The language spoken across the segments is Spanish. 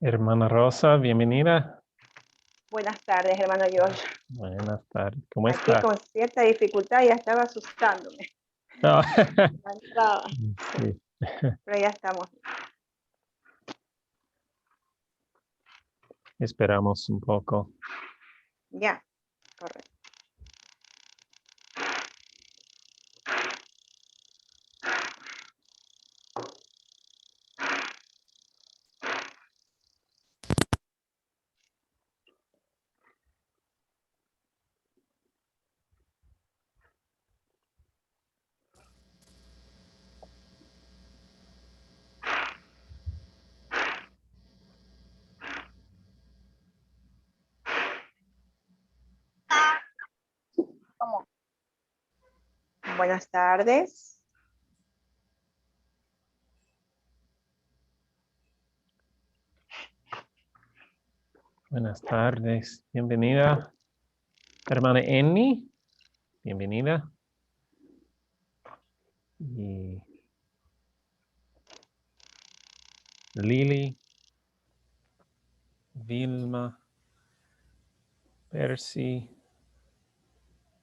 Hermana Rosa, bienvenida. Buenas tardes, hermano George. Buenas tardes. ¿Cómo Aquí está? con cierta dificultad ya estaba asustándome. No. Cansada, Sí. pero ya estamos. Esperamos un poco. Ya, correcto. ¿Cómo? Buenas tardes. Buenas tardes. Bienvenida. Hermana Enni, bienvenida. Y Lili, Vilma, Percy,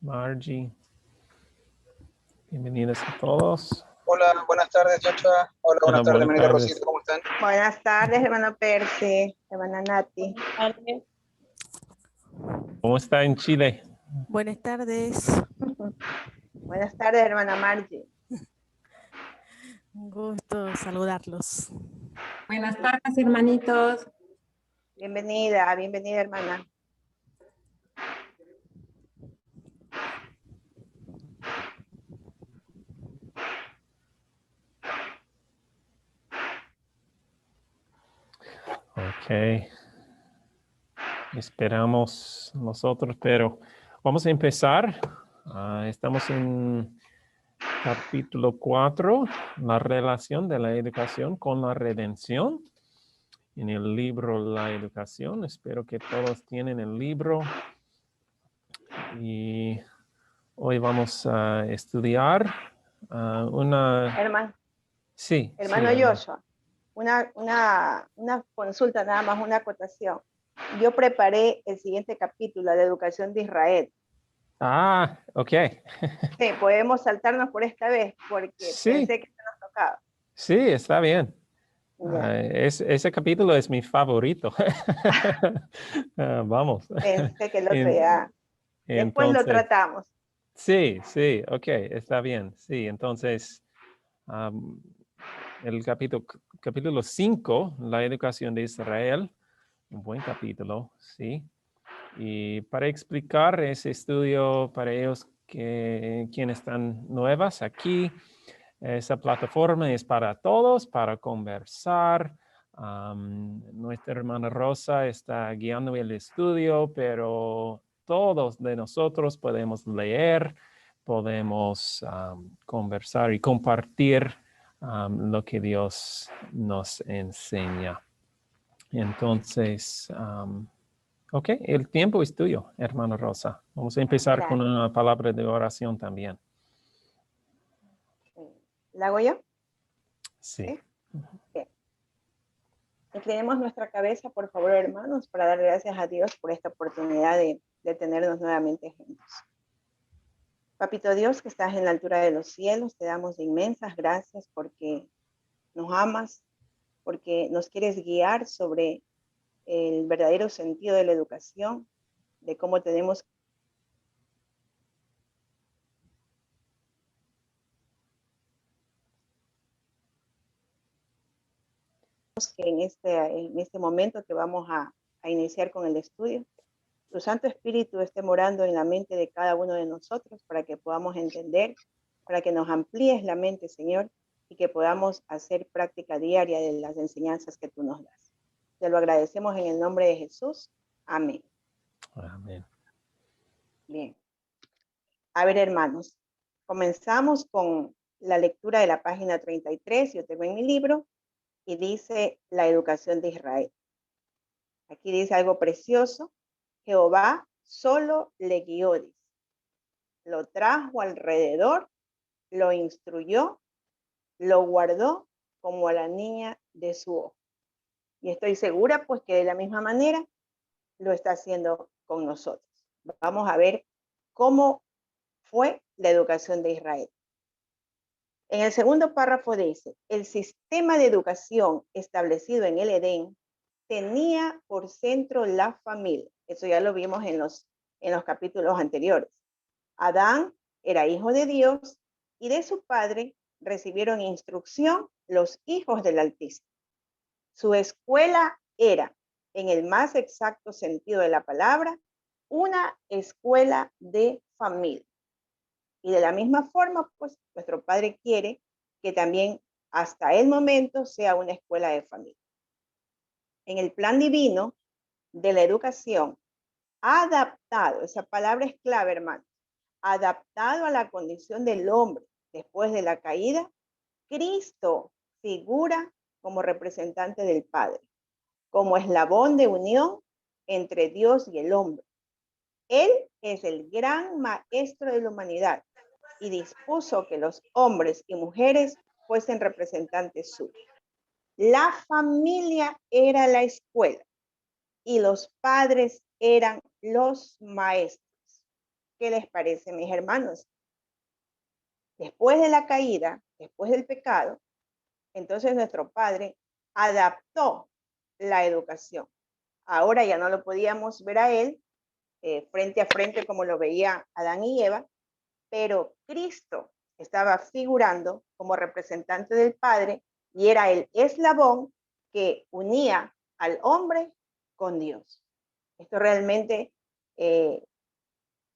Margie. Bienvenidos a todos. Hola, buenas tardes, Joshua. Hola, buenas tardes, buenas hermanita tardes. Rosita, ¿cómo están? Buenas tardes, hermano Percy, hermana Nati. ¿Cómo está en Chile? Buenas tardes. Buenas tardes, hermana Margie. Un gusto saludarlos. Buenas tardes, hermanitos. Bienvenida, bienvenida, hermana. Ok. Esperamos nosotros, pero vamos a empezar. Estamos en capítulo 4, la relación de la educación con la redención. en el libro La Educación. Espero que todos tienen el libro. Y hoy vamos a estudiar una... Hermano, Sí, hermano hermano. Joshua, una consulta nada más, una acotación. Yo preparé el siguiente capítulo de Educación de Israel. Ah, ok. Sí, podemos saltarnos por esta vez porque Sí, pensé que se nos tocaba. sí, está bien. Ya. Ese capítulo es mi favorito. Vamos. Pensé que el otro En- ya. Después lo entonces, tratamos. sí, sí, ok, está bien. Sí, entonces, am, el capítulo 5, la educación de Israel, un buen capítulo, sí. Y para explicar ese estudio para ellos quienes están nuevas aquí, esa plataforma es para todos, para conversar. Nuestra hermana Rosa está guiando el estudio, pero todos de nosotros podemos leer, podemos conversar y compartir lo que Dios nos enseña. Entonces, ok, el tiempo es tuyo, hermana Rosa. Vamos a empezar con Gracias. una palabra de oración también. ¿La hago yo? Sí. Sí. Bien. Inclinemos nuestra cabeza, por favor, hermanos, para dar gracias a Dios por esta oportunidad de tenernos nuevamente juntos. Papito Dios, que estás en la altura de los cielos, te damos inmensas gracias porque nos amas, porque nos quieres guiar sobre el verdadero sentido de la educación, de cómo tenemos que en este momento que vamos a iniciar con el estudio, tu Santo Espíritu esté morando en la mente de cada uno de nosotros para que podamos entender, para que nos amplíes la mente, Señor, y que podamos hacer práctica diaria de las enseñanzas que tú nos das. Te lo agradecemos en el nombre de Jesús. Amén. Amén. Bien. A ver, hermanos, comenzamos con la lectura de la página 33, yo tengo en mi libro, y dice la educación de Israel. Aquí dice algo precioso. Jehová solo le guió, dice. Lo trajo alrededor, lo instruyó, lo guardó como a la niña de su ojo. Y estoy segura pues que de la misma manera lo está haciendo con nosotros. Vamos a ver cómo fue la educación de Israel. En el segundo párrafo dice, el sistema de educación establecido en el Edén tenía por centro la familia. Eso ya lo vimos en los capítulos anteriores. Adán era hijo de Dios y de su padre recibieron instrucción los hijos del Altísimo. Su escuela era, en el más exacto sentido de la palabra, una escuela de familia. Y de la misma forma, pues nuestro Padre quiere que también hasta el momento sea una escuela de familia. En el plan divino de la educación, adaptado, esa palabra es clave, hermano, adaptado a la condición del hombre después de la caída, Cristo figura como representante del Padre, como eslabón de unión entre Dios y el hombre. Él es el gran maestro de la humanidad y dispuso que los hombres y mujeres fuesen representantes suyos. La familia era la escuela y los padres eran los maestros. ¿Qué les parece, mis hermanos? Después de la caída, después del pecado, entonces nuestro Padre adaptó la educación. Ahora ya no lo podíamos ver a él frente a frente como lo veía Adán y Eva, pero Cristo estaba figurando como representante del Padre y era el eslabón que unía al hombre con Dios. Esto realmente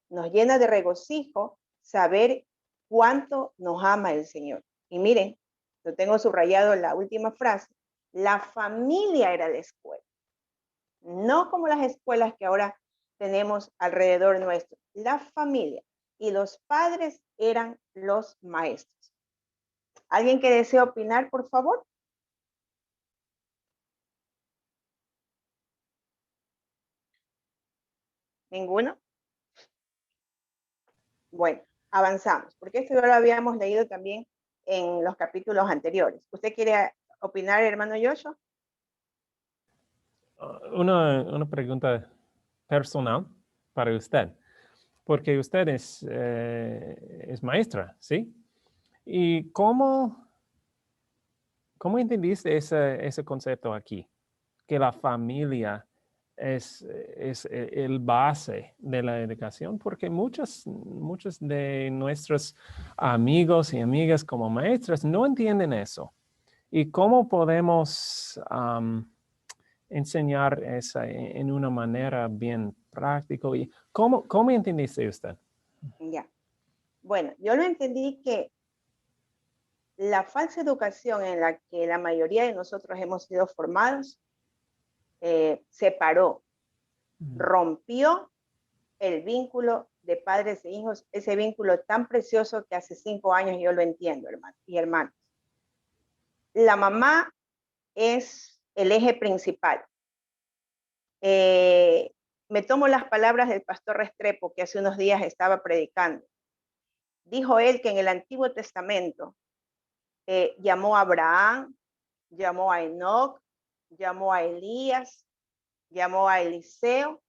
nos llena de regocijo saber cuánto nos ama el Señor. Y miren, yo tengo subrayado la última frase, la familia era la escuela, no como las escuelas que ahora tenemos alrededor nuestro, la familia y los padres eran los maestros. ¿Alguien que desea opinar, por favor? ¿Ninguno? Bueno, avanzamos, porque esto ya lo habíamos leído también en los capítulos anteriores. ¿Usted quiere opinar, hermano Joshua? Una pregunta personal para usted, porque usted es maestra, ¿sí? ¿Y cómo entendiste ese concepto aquí? Que la familia es el base de la educación, porque muchos de nuestros amigos y amigas como maestras no entienden eso. ¿Y cómo podemos enseñar eso en una manera bien práctica? ¿Y cómo entendiste usted? Ya. Bueno, yo lo entendí que la falsa educación en la que la mayoría de nosotros hemos sido formados separó, rompió el vínculo de padres e hijos, ese vínculo tan precioso que hace 5 años yo lo entiendo, hermano y hermanos. La mamá es el eje principal. Me tomo las palabras del pastor Restrepo, que hace unos días estaba predicando. Dijo él que en el Antiguo Testamento llamó a Abraham, llamó a Enoc, llamó a Elías, llamó a Eliseo,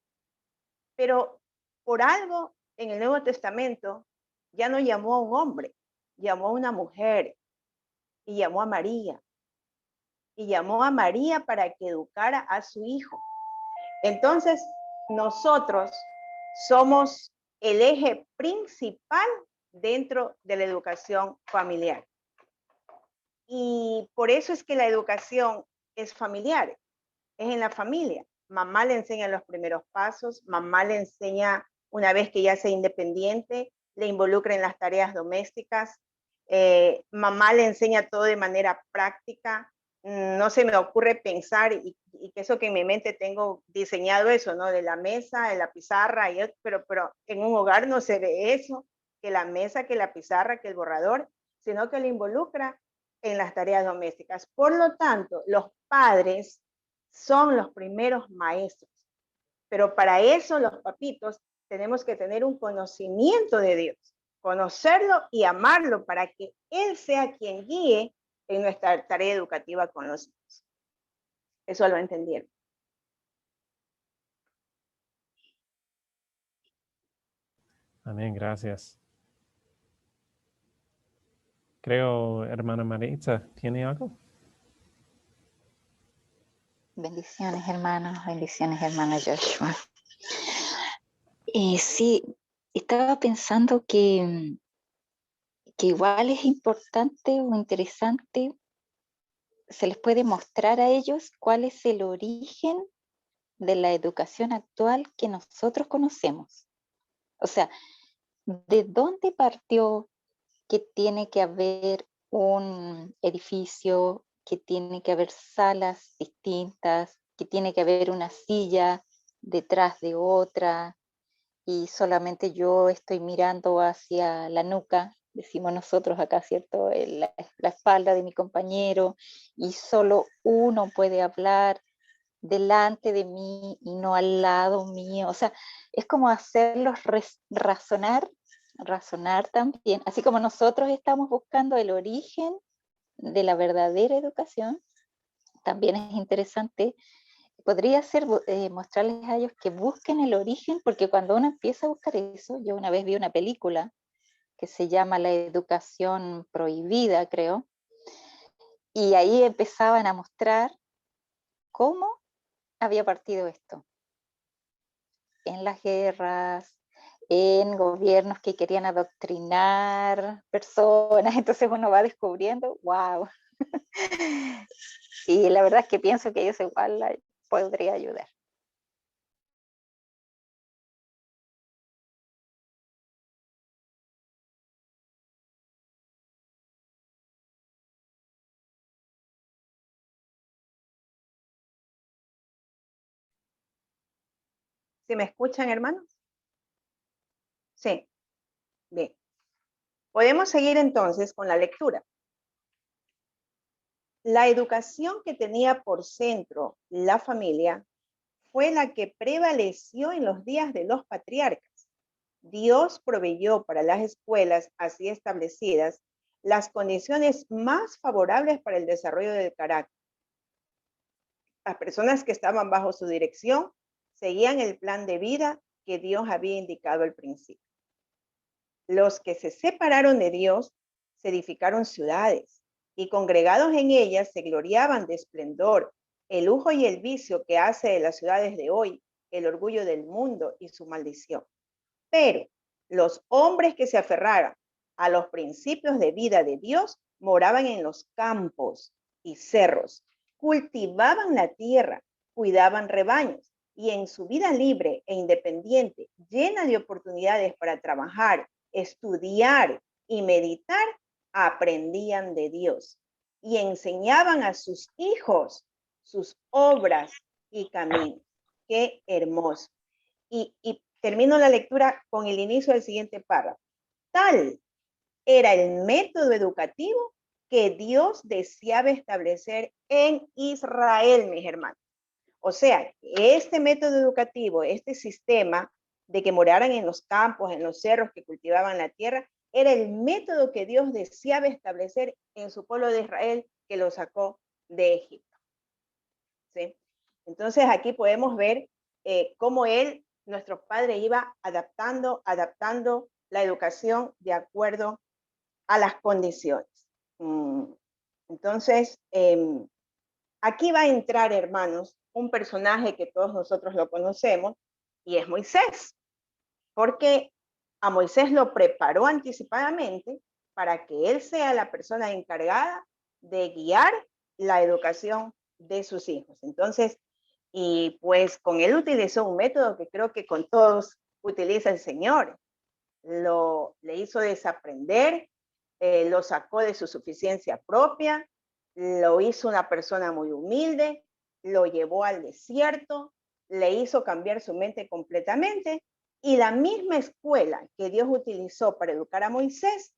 pero por algo en el Nuevo Testamento ya no llamó a un hombre, llamó a una mujer y llamó a María. Y llamó a María para que educara a su hijo. Entonces, nosotros somos el eje principal dentro de la educación familiar. Y por eso es que la educación es familiar, es en la familia. Mamá le enseña los primeros pasos, mamá le enseña una vez que ya sea independiente, le involucra en las tareas domésticas, mamá le enseña todo de manera práctica. No se me ocurre pensar, y que eso que en mi mente tengo diseñado eso, ¿no? De la mesa, de la pizarra, pero en un hogar no se ve eso, que la mesa, que la pizarra, que el borrador, sino que le involucra en las tareas domésticas. Por lo tanto, los padres son los primeros maestros, pero para eso los papitos tenemos que tener un conocimiento de Dios, conocerlo y amarlo para que Él sea quien guíe en nuestra tarea educativa con los niños. Eso lo entendieron. Amén, gracias. Creo, hermana Maritza, ¿tiene algo? Bendiciones, hermano Joshua. Sí, estaba pensando que igual es importante o interesante, se les puede mostrar a ellos cuál es el origen de la educación actual que nosotros conocemos. O sea, ¿de dónde partió que tiene que haber un edificio, que tiene que haber salas distintas, que tiene que haber una silla detrás de otra y solamente yo estoy mirando hacia la nuca, decimos nosotros acá, ¿cierto? La espalda de mi compañero, y solo uno puede hablar delante de mí y no al lado mío? O sea, es como hacerlos razonar también, así como nosotros estamos buscando el origen de la verdadera educación. También es interesante, podría ser mostrarles a ellos que busquen el origen, porque cuando uno empieza a buscar eso, yo una vez vi una película que se llama La educación prohibida, creo, y ahí empezaban a mostrar cómo había partido esto. En las guerras, en gobiernos que querían adoctrinar personas, entonces uno va descubriendo, wow. Y la verdad es que pienso que eso igual podría ayudar. ¿Sí me escuchan, hermanos? Sí. Bien. Podemos seguir entonces con la lectura. La educación que tenía por centro la familia fue la que prevaleció en los días de los patriarcas. Dios proveyó para las escuelas así establecidas las condiciones más favorables para el desarrollo del carácter. Las personas que estaban bajo su dirección seguían el plan de vida que Dios había indicado al principio. Los que se separaron de Dios se edificaron ciudades y congregados en ellas se gloriaban de esplendor, el lujo y el vicio que hace de las ciudades de hoy el orgullo del mundo y su maldición. Pero los hombres que se aferraron a los principios de vida de Dios moraban en los campos y cerros, cultivaban la tierra, cuidaban rebaños y en su vida libre e independiente, llena de oportunidades para trabajar, estudiar y meditar, aprendían de Dios y enseñaban a sus hijos sus obras y caminos. Qué hermoso. Y termino la lectura con el inicio del siguiente párrafo. Tal era el método educativo que Dios deseaba establecer en Israel, mis hermanos. O sea, este método educativo, este sistema de que moraran en los campos, en los cerros, que cultivaban la tierra, era el método que Dios deseaba establecer en su pueblo de Israel, que lo sacó de Egipto. ¿Sí? Entonces aquí podemos ver cómo nuestro padre, iba adaptando la educación de acuerdo a las condiciones. Entonces, aquí va a entrar, hermanos, un personaje que todos nosotros lo conocemos, y es Moisés, porque a Moisés lo preparó anticipadamente para que él sea la persona encargada de guiar la educación de sus hijos. Entonces, y pues con él utilizó un método que creo que con todos utiliza el Señor. Le hizo desaprender, lo sacó de su suficiencia propia, lo hizo una persona muy humilde, lo llevó al desierto, le hizo cambiar su mente completamente, y la misma escuela que Dios utilizó para educar a Moisés,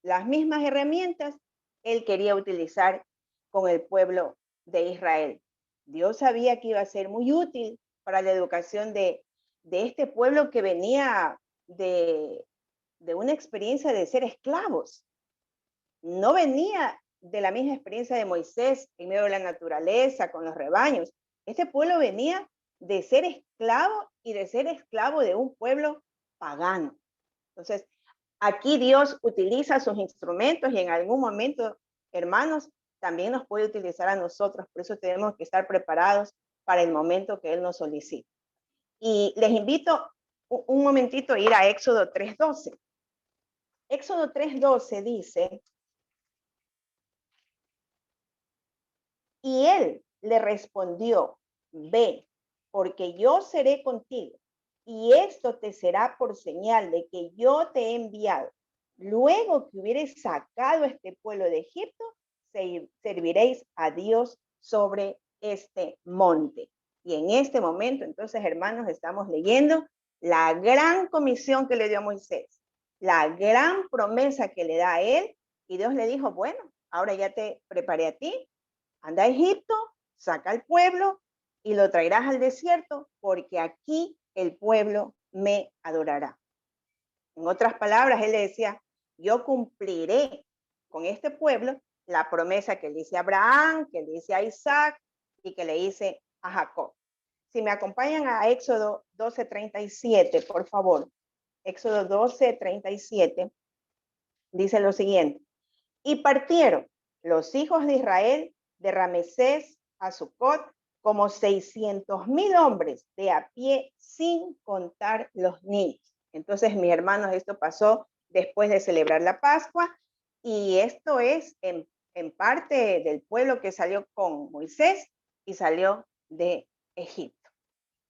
las mismas herramientas, él quería utilizar con el pueblo de Israel. Dios sabía que iba a ser muy útil para la educación de este pueblo que venía de una experiencia de ser esclavos. No venía de la misma experiencia de Moisés en medio de la naturaleza, con los rebaños. Este pueblo venía de ser esclavo y de ser esclavo de un pueblo pagano. Entonces, aquí Dios utiliza sus instrumentos y en algún momento, hermanos, también nos puede utilizar a nosotros. Por eso tenemos que estar preparados para el momento que Él nos solicite. Y les invito un momentito a ir a Éxodo 3:12. Éxodo 3:12 dice: y él le respondió: ve, porque yo seré contigo, y esto te será por señal de que yo te he enviado. Luego que hubieres sacado este pueblo de Egipto, serviréis a Dios sobre este monte. Y en este momento, entonces, hermanos, estamos leyendo la gran comisión que le dio a Moisés, la gran promesa que le da a él, y Dios le dijo: bueno, ahora ya te preparé a ti, anda a Egipto, saca al pueblo y lo traerás al desierto, porque aquí el pueblo me adorará. En otras palabras, él le decía: yo cumpliré con este pueblo la promesa que le hice a Abraham, que le hice a Isaac y que le hice a Jacob. Si me acompañan a Éxodo 12:37, por favor. Éxodo 12:37 dice lo siguiente: y partieron los hijos de Israel de Ramesés a Sucot como 600,000 hombres de a pie, sin contar los niños. Entonces, mis hermanos, esto pasó después de celebrar la Pascua, y esto es en parte del pueblo que salió con Moisés y salió de Egipto.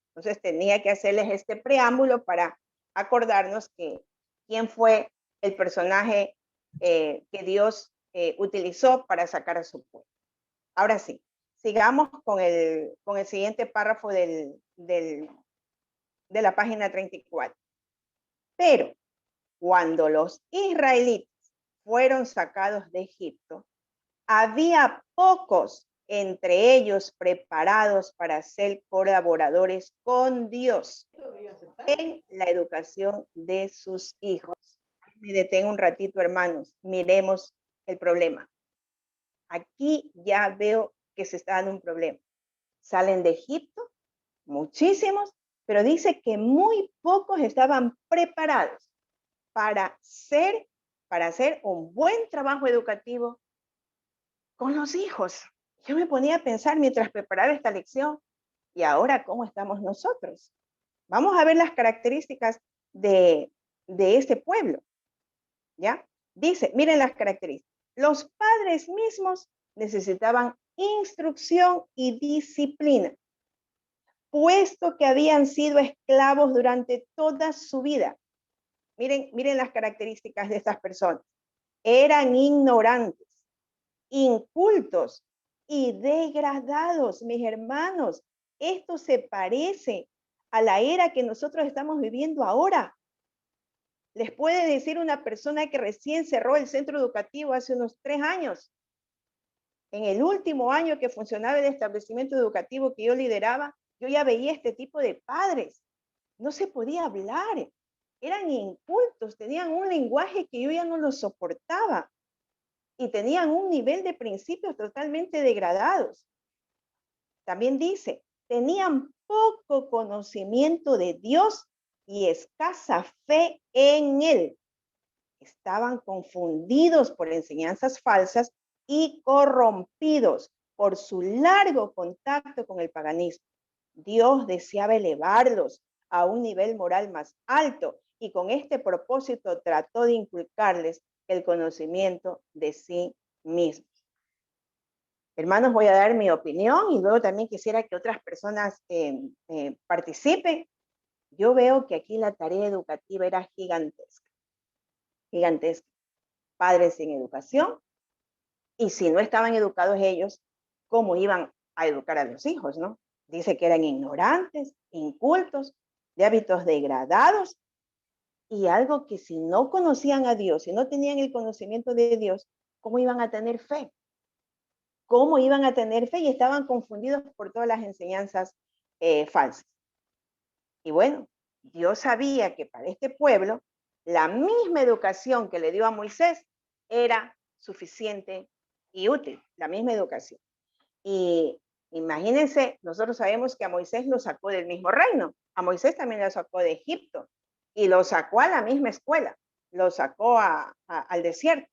Entonces tenía que hacerles este preámbulo para acordarnos que quién fue el personaje que Dios utilizó para sacar a su pueblo. Ahora sí, sigamos con el siguiente párrafo de la página 34. Pero cuando los israelitas fueron sacados de Egipto, había pocos entre ellos preparados para ser colaboradores con Dios en la educación de sus hijos. Me detengo un ratito, hermanos. Miremos el problema. Aquí ya veo que se está dando un problema. Salen de Egipto, muchísimos, pero dice que muy pocos estaban preparados para hacer un buen trabajo educativo con los hijos. Yo me ponía a pensar mientras preparaba esta lección, ¿y ahora cómo estamos nosotros? Vamos a ver las características de este pueblo, ¿ya? Dice, miren las características. Los padres mismos necesitaban instrucción y disciplina, puesto que habían sido esclavos durante toda su vida. Miren las características de estas personas. Eran ignorantes, incultos y degradados, mis hermanos. Esto se parece a la era que nosotros estamos viviendo ahora. Les puede decir una persona que recién cerró el centro educativo hace unos 3 años. En el último año que funcionaba el establecimiento educativo que yo lideraba, yo ya veía este tipo de padres. No se podía hablar. Eran incultos, tenían un lenguaje que yo ya no lo soportaba. Y tenían un nivel de principios totalmente degradados. También dice, tenían poco conocimiento de Dios y escasa fe en Él. Estaban confundidos por enseñanzas falsas y corrompidos por su largo contacto con el paganismo. Dios deseaba elevarlos a un nivel moral más alto y con este propósito trató de inculcarles el conocimiento de sí mismos. Hermanos, voy a dar mi opinión y luego también quisiera que otras personas participen. Yo veo que aquí la tarea educativa era gigantesca. Gigantesca. Padres sin educación, y si no estaban educados ellos, ¿cómo iban a educar a los hijos, no? Dice que eran ignorantes, incultos, de hábitos degradados, y algo que si no conocían a Dios, si no tenían el conocimiento de Dios, ¿cómo iban a tener fe? ¿Cómo iban a tener fe? Y estaban confundidos por todas las enseñanzas falsas. Y bueno, Dios sabía que para este pueblo, la misma educación que le dio a Moisés era suficiente y útil, la misma educación. Y imagínense, nosotros sabemos que a Moisés lo sacó del mismo reino, a Moisés también lo sacó de Egipto, y lo sacó a la misma escuela, lo sacó al desierto.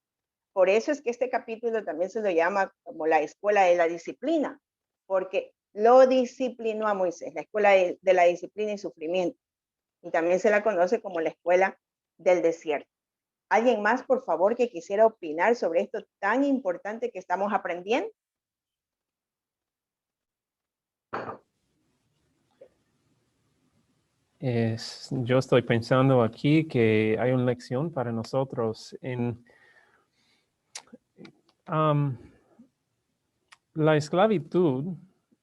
Por eso es que este capítulo también se lo llama como la escuela de la disciplina, porque lo disciplinó a Moisés, la escuela de la disciplina y sufrimiento. Y también se la conoce como la escuela del desierto. ¿Alguien más, por favor, que quisiera opinar sobre esto tan importante que estamos aprendiendo? Yo estoy pensando aquí que hay una lección para nosotros en la esclavitud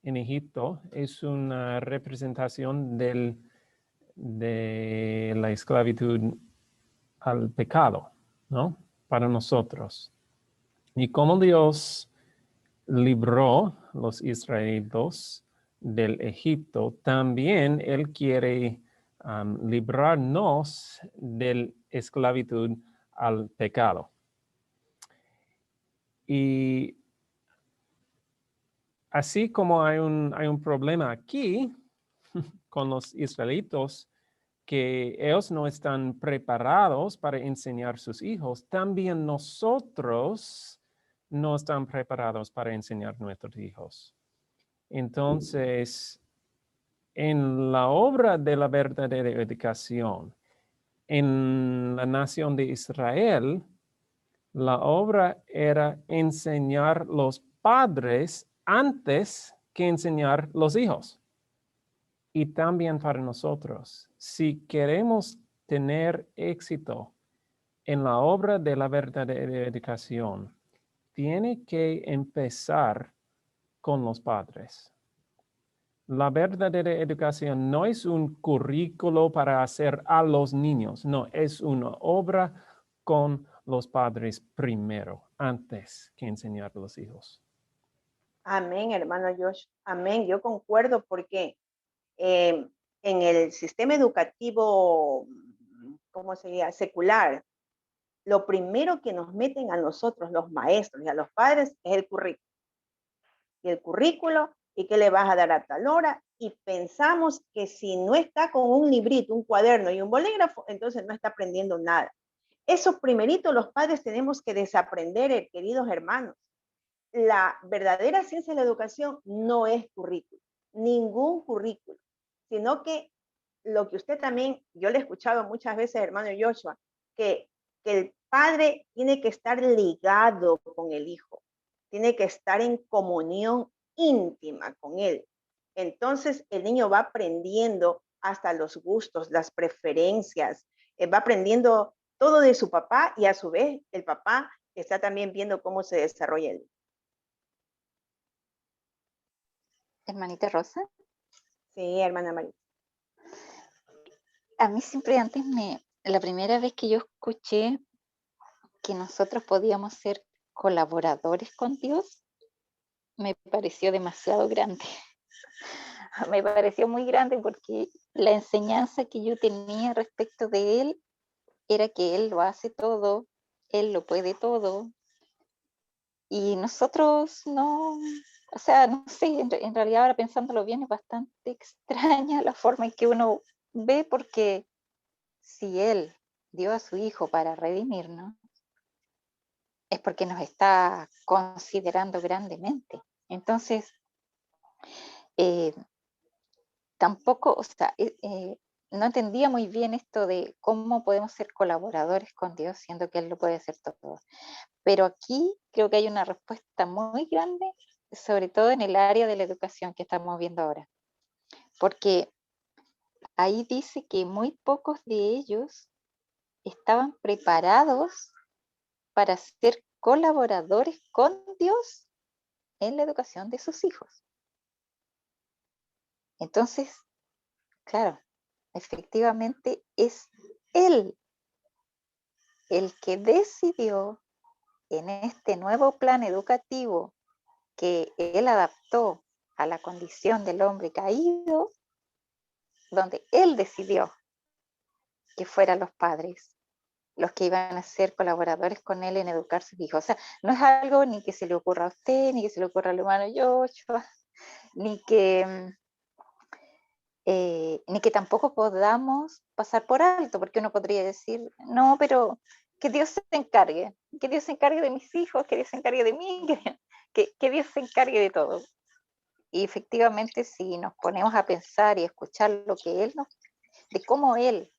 en Egipto es una representación de la esclavitud al pecado, ¿no? Para nosotros. Y cómo Dios libró los israelitas del Egipto, también Él quiere librarnos de la esclavitud al pecado. Y así como hay un problema aquí con los israelitas, que ellos no están preparados para enseñar a sus hijos, también nosotros no estamos preparados para enseñar a nuestros hijos. Entonces, en la obra de la verdadera educación, en la nación de Israel, la obra era enseñar los padres antes que enseñar los hijos. Y también para nosotros, si queremos tener éxito en la obra de la verdadera educación, tiene que empezar con los padres. La verdadera educación no es un currículo para hacer a los niños, no, es una obra con los padres primero, antes que enseñar a los hijos. Amén, hermano Josh. Amén. Yo concuerdo porque en el sistema educativo, ¿cómo se llama? Secular, lo primero que nos meten a nosotros, los maestros y a los padres, es el currículo. Y el currículo, y qué le vas a dar a tal hora, y pensamos que si no está con un librito, un cuaderno y un bolígrafo, entonces no está aprendiendo nada. Eso primerito los padres tenemos que desaprender, queridos hermanos. La verdadera ciencia de la educación no es currículo, ningún currículo, sino que lo que usted también, yo le he escuchado muchas veces, hermano Joshua, que el padre tiene que estar ligado con el hijo, tiene que estar en comunión íntima con él. Entonces el niño va aprendiendo hasta los gustos, las preferencias, va aprendiendo todo de su papá y a su vez el papá está también viendo cómo se desarrolla él. Hermanita Rosa, Sí, hermana María. a mí siempre antes la primera vez que yo escuché que nosotros podíamos ser colaboradores con Dios, me pareció demasiado grande. Me pareció muy grande porque la enseñanza que yo tenía respecto de Él era que Él lo hace todo, Él lo puede todo, y nosotros no, o sea, no sé, en realidad ahora pensándolo bien es bastante extraña la forma en que uno ve, porque si Él dio a su Hijo para redimirnos, es porque nos está considerando grandemente. Entonces, tampoco, o sea, no entendía muy bien esto de cómo podemos ser colaboradores con Dios, siendo que Él lo puede hacer todo. Pero aquí creo que hay una respuesta muy grande, sobre todo en el área de la educación que estamos viendo ahora. Porque ahí dice que muy pocos de ellos estaban preparados para ser colaboradores con Dios en la educación de sus hijos. Entonces, claro, efectivamente es Él el que decidió en este nuevo plan educativo que Él adaptó a la condición del hombre caído, donde Él decidió que fueran los padres los que iban a ser colaboradores con Él en educar a sus hijos. O sea, no es algo ni que se le ocurra a usted, ni que se le ocurra al hermano Joshua, ni que tampoco podamos pasar por alto, porque uno podría decir, no, pero que Dios se encargue de mis hijos, que Dios se encargue de mí, que Dios se encargue de todo. Y efectivamente, si nos ponemos a pensar y escuchar lo que de cómo Él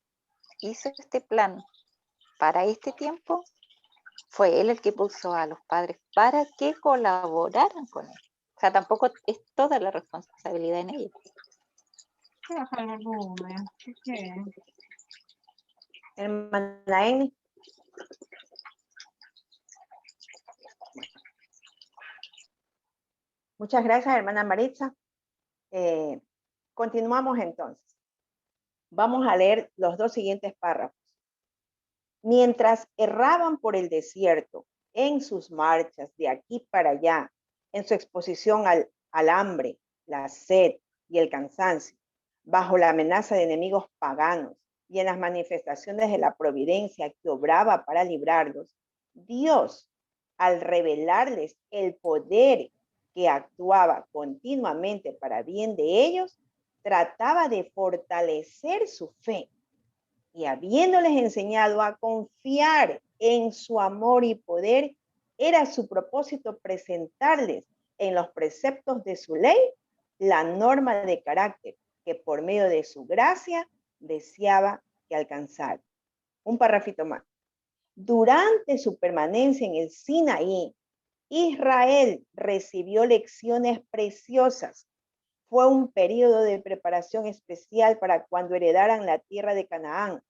hizo este plan para este tiempo, fue Él el que puso a los padres para que colaboraran con Él. O sea, tampoco es toda la responsabilidad en ellos. Hermana Eni. Muchas gracias, hermana Maritza. Continuamos entonces. Vamos a leer los dos siguientes párrafos. Mientras erraban por el desierto, en sus marchas de aquí para allá, en su exposición al hambre, la sed y el cansancio, bajo la amenaza de enemigos paganos y en las manifestaciones de la providencia que obraba para librarlos, Dios, al revelarles el poder que actuaba continuamente para bien de ellos, trataba de fortalecer su fe y habiéndoles enseñado a confiar en su amor y poder, era su propósito presentarles en los preceptos de su ley la norma de carácter que por medio de su gracia deseaba que alcanzara. Un parrafito más. Durante su permanencia en el Sinaí, Israel recibió lecciones preciosas. Fue un periodo de preparación especial para cuando heredaran la tierra de Canaán.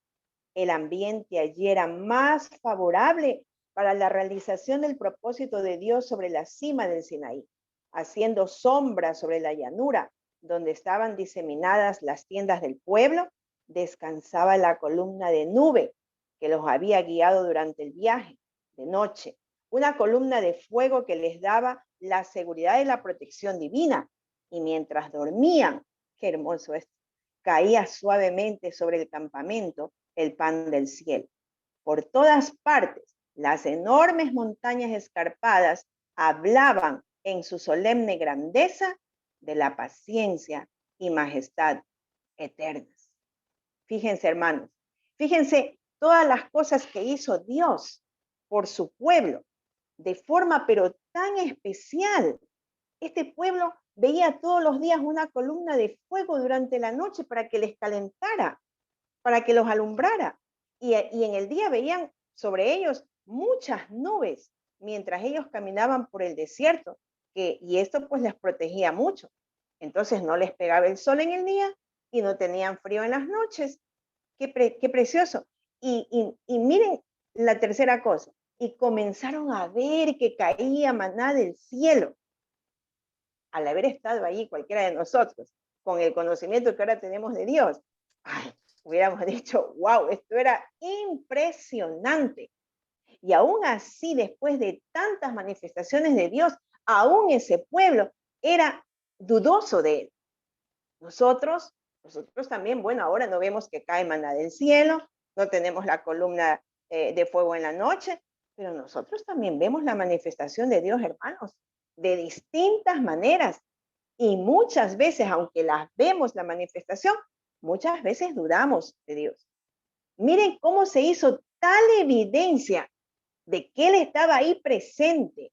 El ambiente allí era más favorable para la realización del propósito de Dios sobre la cima del Sinaí, haciendo sombra sobre la llanura, donde estaban diseminadas las tiendas del pueblo, descansaba la columna de nube que los había guiado durante el viaje de noche, una columna de fuego que les daba la seguridad y la protección divina. Y mientras dormían, qué hermoso es, caía suavemente sobre el campamento el pan del cielo. Por todas partes, las enormes montañas escarpadas hablaban en su solemne grandeza de la paciencia y majestad eternas. Fíjense, hermanos, fíjense todas las cosas que hizo Dios por su pueblo, de forma pero tan especial. Este pueblo veía todos los días una columna de fuego durante la noche para que les calentara, para que los alumbrara. Y en el día veían sobre ellos muchas nubes mientras ellos caminaban por el desierto, y esto pues les protegía mucho. Entonces no les pegaba el sol en el día y no tenían frío en las noches. Qué precioso. Y miren la tercera cosa. Y comenzaron a ver que caía maná del cielo. Al haber estado allí cualquiera de nosotros, con el conocimiento que ahora tenemos de Dios, ay, hubiéramos dicho, wow, esto era impresionante. Y aún así, después de tantas manifestaciones de Dios, aún ese pueblo era dudoso de él. Nosotros también, bueno, ahora no vemos que cae maná del cielo, no tenemos la columna de fuego en la noche, pero nosotros también vemos la manifestación de Dios, hermanos, de distintas maneras. Y muchas veces, aunque las vemos la manifestación, muchas veces dudamos de Dios. Miren cómo se hizo tal evidencia de que Él estaba ahí presente.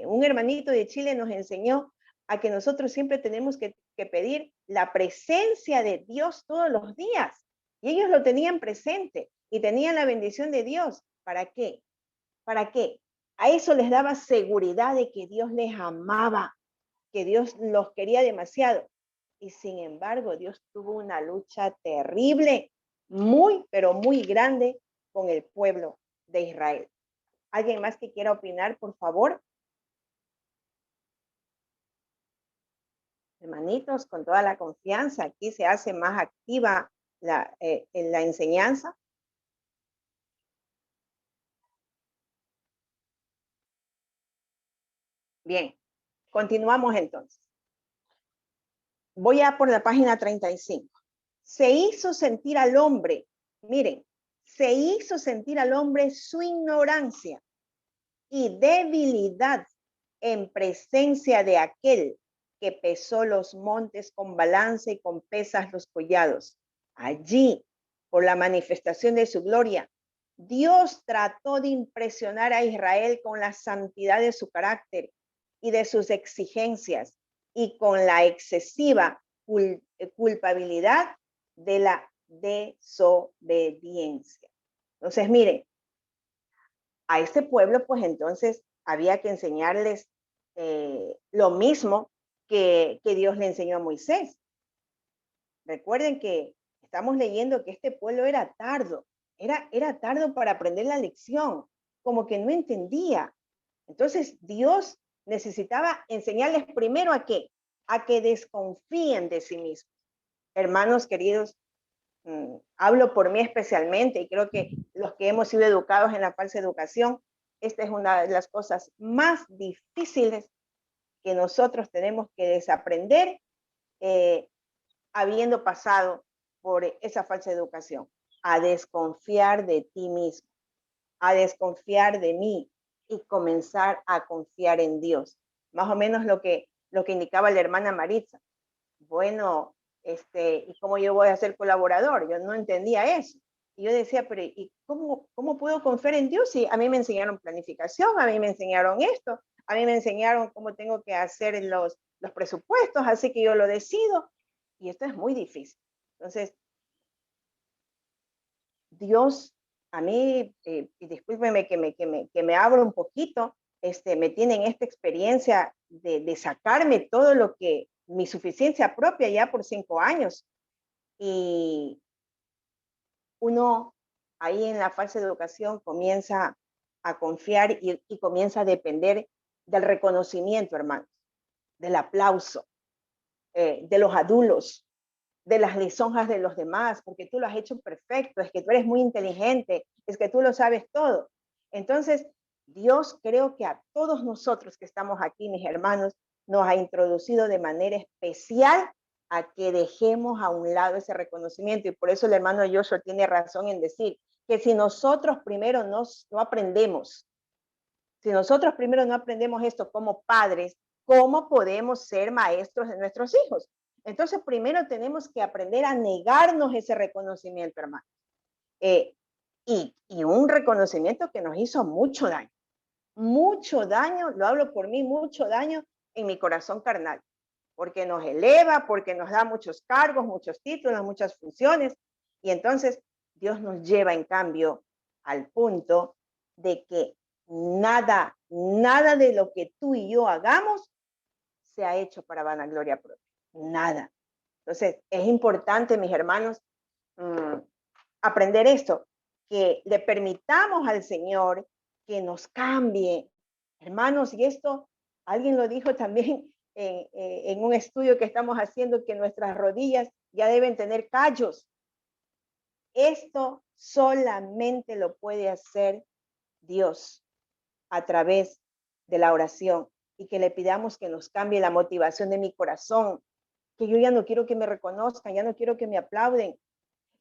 Un hermanito de Chile nos enseñó a que nosotros siempre tenemos que pedir la presencia de Dios todos los días. Y ellos lo tenían presente y tenían la bendición de Dios. ¿Para qué? ¿Para qué? A eso les daba seguridad de que Dios les amaba, que Dios los quería demasiado. Y sin embargo, Dios tuvo una lucha terrible, muy, pero muy grande con el pueblo de Israel. ¿Alguien más que quiera opinar, por favor? Hermanitos, con toda la confianza, aquí se hace más activa la enseñanza. Bien, continuamos entonces. Voy a por la página 35. Se hizo sentir al hombre, miren, se hizo sentir al hombre su ignorancia y debilidad en presencia de aquel que pesó los montes con balanza y con pesas los collados. Allí, por la manifestación de su gloria, Dios trató de impresionar a Israel con la santidad de su carácter y de sus exigencias y con la excesiva culpabilidad de la desobediencia. Entonces, miren, a este pueblo, pues entonces había que enseñarles lo mismo que Dios le enseñó a Moisés. Recuerden que estamos leyendo que este pueblo era tardo, era tardo para aprender la lección, como que no entendía. Entonces Dios necesitaba enseñarles primero ¿a qué? A que desconfíen de sí mismos. Hermanos queridos, hablo por mí especialmente y creo que los que hemos sido educados en la falsa educación, esta es una de las cosas más difíciles que nosotros tenemos que desaprender habiendo pasado por esa falsa educación, a desconfiar de ti mismo, a desconfiar de mí y comenzar a confiar en Dios. Más o menos lo que indicaba la hermana Maritza. Bueno, ¿y cómo yo voy a ser colaborador? Yo no entendía eso. Y yo decía, pero ¿y cómo puedo confiar en Dios? Si a mí me enseñaron planificación, a mí me enseñaron esto, a mí me enseñaron cómo tengo que hacer los presupuestos, así que yo lo decido. Y esto es muy difícil. Entonces, Dios, a mí, y discúlpeme que me abro un poquito, me tienen esta experiencia de sacarme todo lo que, mi suficiencia propia ya por 5 años. Y uno ahí en la falsa educación comienza a confiar y comienza a depender del reconocimiento, hermanos, del aplauso, de los adultos, de las lisonjas de los demás, porque tú lo has hecho perfecto, es que tú eres muy inteligente, es que tú lo sabes todo. Entonces, Dios creo que a todos nosotros que estamos aquí, mis hermanos, nos ha introducido de manera especial a que dejemos a un lado ese reconocimiento. Y por eso el hermano Joshua tiene razón en decir que si nosotros primero no aprendemos, si nosotros primero no aprendemos esto como padres, ¿cómo podemos ser maestros de nuestros hijos? Entonces, primero tenemos que aprender a negarnos ese reconocimiento, hermano. Y un reconocimiento que nos hizo mucho daño, lo hablo por mí, mucho daño en mi corazón carnal, porque nos eleva, porque nos da muchos cargos, muchos títulos, muchas funciones, y entonces Dios nos lleva en cambio al punto de que nada de lo que tú y yo hagamos se ha hecho para vanagloria propia, nada. Entonces es importante, mis hermanos, aprender esto, que le permitamos al Señor que nos cambie. Hermanos, y esto, alguien lo dijo también en un estudio que estamos haciendo, que nuestras rodillas ya deben tener callos. Esto solamente lo puede hacer Dios a través de la oración, y que le pidamos que nos cambie la motivación de mi corazón, que yo ya no quiero que me reconozcan, ya no quiero que me aplauden,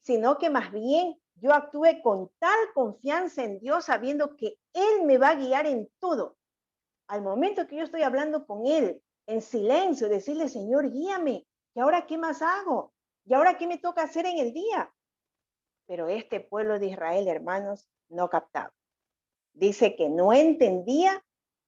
sino que más bien yo actúe con tal confianza en Dios, sabiendo que Él me va a guiar en todo. Al momento que yo estoy hablando con Él, en silencio, decirle, Señor, guíame, ¿y ahora qué más hago? ¿Y ahora qué me toca hacer en el día? Pero este pueblo de Israel, hermanos, no captaba. Dice que no entendía,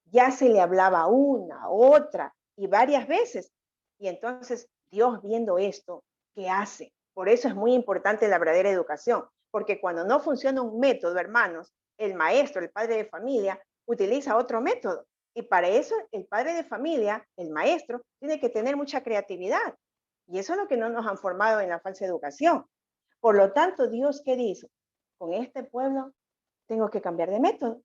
ya se le hablaba una, otra y varias veces. Y entonces Dios, viendo esto, ¿qué hace? Por eso es muy importante la verdadera educación, porque cuando no funciona un método, hermanos, el maestro, el padre de familia, utiliza otro método. Y para eso el padre de familia, el maestro, tiene que tener mucha creatividad. Y eso es lo que no nos han formado en la falsa educación. Por lo tanto, Dios, ¿qué dice? Con este pueblo tengo que cambiar de método.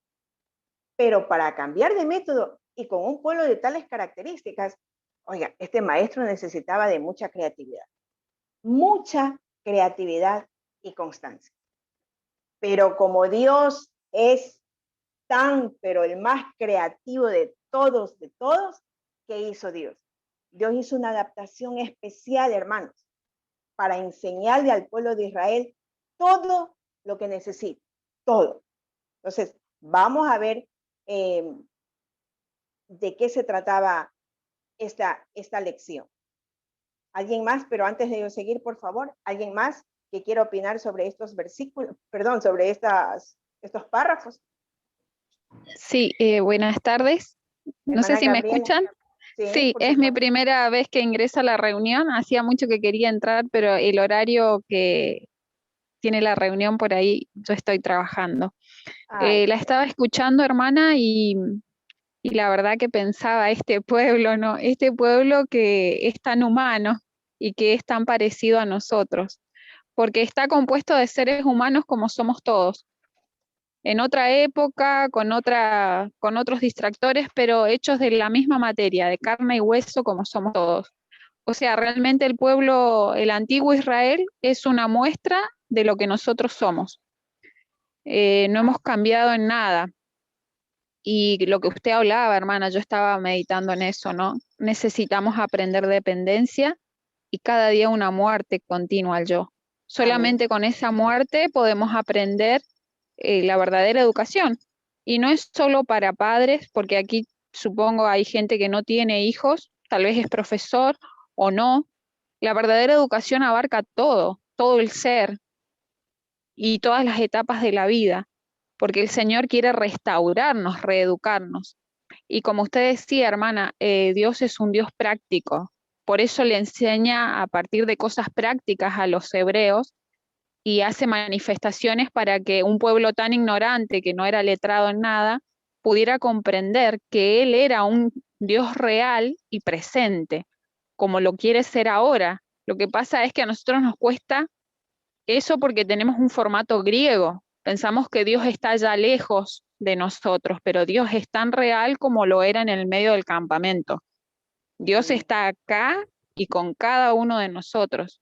Pero para cambiar de método y con un pueblo de tales características, oiga, este maestro necesitaba de mucha creatividad y constancia. Pero como Dios es pero el más creativo de todos, ¿qué hizo Dios? Dios hizo una adaptación especial, hermanos, para enseñarle al pueblo de Israel todo lo que necesita, todo. Entonces, vamos a ver de qué se trataba esta lección. ¿Alguien más? Pero antes de yo seguir, por favor, ¿alguien más que quiera opinar sobre estos versículos, perdón, sobre estos párrafos? Sí, buenas tardes. No sé Hermana si me Gabriela. escuchan. Sí, por es mi supuesto. primera vez que ingreso a la reunión. Hacía mucho que quería entrar, pero el horario que tiene la reunión por ahí, yo estoy trabajando. Ay, La estaba escuchando, hermana, y la verdad que pensaba, este pueblo, ¿no? Este pueblo que es tan humano y que es tan parecido a nosotros, porque está compuesto de seres humanos como somos todos. En otra época, con otros distractores, pero hechos de la misma materia, de carne y hueso como somos todos. O sea, realmente el pueblo, el antiguo Israel, es una muestra de lo que nosotros somos. No hemos cambiado en nada. Y lo que usted hablaba, hermana, yo estaba meditando en eso, ¿no? Necesitamos aprender dependencia y cada día una muerte continua al yo. Solamente con esa muerte podemos aprender la verdadera educación. Y no es solo para padres, porque aquí supongo hay gente que no tiene hijos, tal vez es profesor o no. La verdadera educación abarca todo el ser y todas las etapas de la vida, porque el Señor quiere restaurarnos, reeducarnos. Y como usted decía, hermana, Dios es un Dios práctico. Por eso le enseña a partir de cosas prácticas a los hebreos y hace manifestaciones para que un pueblo tan ignorante, que no era letrado en nada, pudiera comprender que Él era un Dios real y presente, como lo quiere ser ahora. Lo que pasa es que a nosotros nos cuesta eso porque tenemos un formato griego. Pensamos que Dios está allá lejos de nosotros, pero Dios es tan real como lo era en el medio del campamento. Dios está acá y con cada uno de nosotros.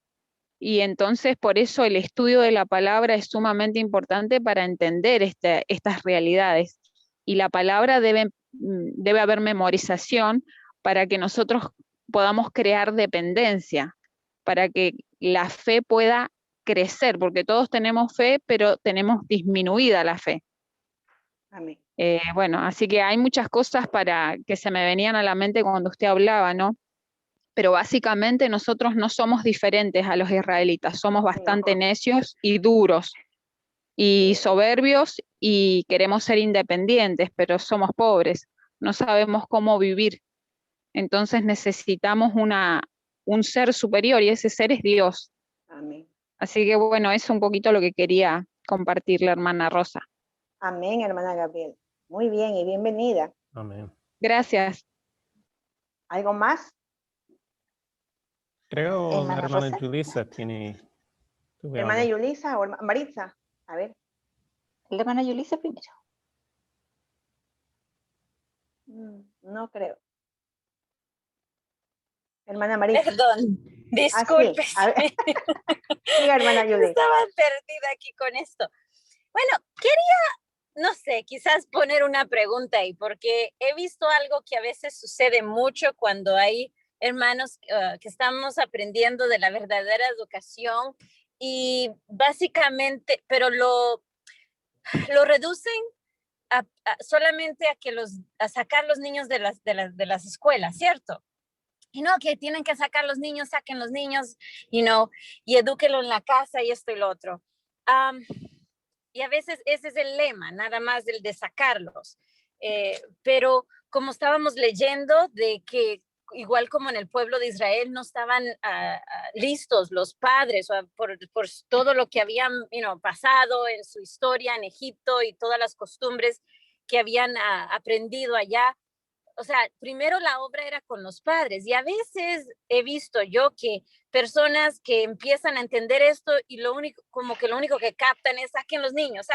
Y entonces por eso el estudio de la palabra es sumamente importante para entender estas realidades. y la palabra debe haber memorización para que nosotros podamos crear dependencia, para que la fe pueda crecer, porque todos tenemos fe, pero tenemos disminuida la fe. Amén. Bueno, así que hay muchas cosas que se me venían a la mente cuando usted hablaba, ¿no? Pero básicamente nosotros no somos diferentes a los israelitas, somos bastante necios y duros y soberbios y queremos ser independientes, pero somos pobres, no sabemos cómo vivir. Entonces necesitamos un ser superior y ese ser es Dios. Amén. Así que bueno, eso es un poquito lo que quería compartir la hermana Rosa. Amén, hermana Gabriel. Muy bien y bienvenida. Amén. Gracias. ¿Algo más? Creo la Hermana hermana Rosa. Julissa tiene... tuve Hermana algo. Yulisa o Maritza. A ver. La hermana Yulisa primero. No creo. Hermana Maritza. Perdón, disculpe. Sí. A ver. Siga, hermana Yulisa. Estaba perdida aquí con esto. Bueno, quería, no sé, quizás poner una pregunta ahí, porque he visto algo que a veces sucede mucho cuando hay hermanos que estamos aprendiendo de la verdadera educación y básicamente, pero lo reducen solamente a sacar los niños de las escuelas, ¿cierto? Y no, que tienen que sacar los niños, saquen los niños, y edúquenlo en la casa y esto y lo otro. Y a veces ese es el lema, nada más el de sacarlos. Pero como estábamos leyendo de que igual como en el pueblo de Israel no estaban listos los padres por todo lo que habían pasado en su historia en Egipto y todas las costumbres que habían aprendido allá. O sea, primero la obra era con los padres y a veces he visto yo que personas que empiezan a entender esto y lo único que captan es saquen los niños,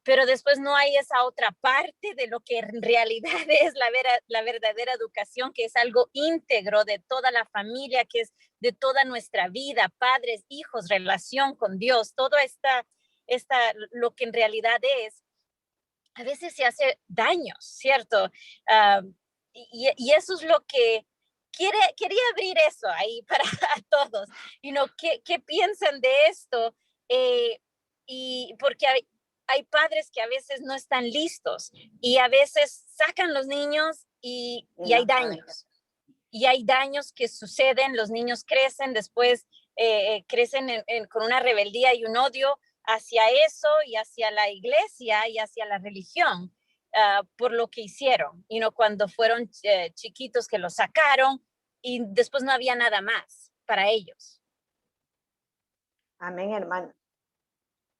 pero después no hay esa otra parte de lo que en realidad es la verdadera educación, que es algo íntegro de toda la familia, que es de toda nuestra vida, padres, hijos, relación con Dios, todo lo que en realidad es. A veces se hace daños, ¿cierto? Y eso es lo que quería abrir eso ahí para todos. ¿Qué piensan de esto? Y porque hay padres que a veces no están listos y a veces sacan los niños y hay daños. Y hay daños que suceden, los niños crecen, después crecen con una rebeldía y un odio hacia eso y hacia la iglesia y hacia la religión por lo que hicieron, cuando fueron chiquitos que los sacaron y después no había nada más para ellos. Amén, hermano.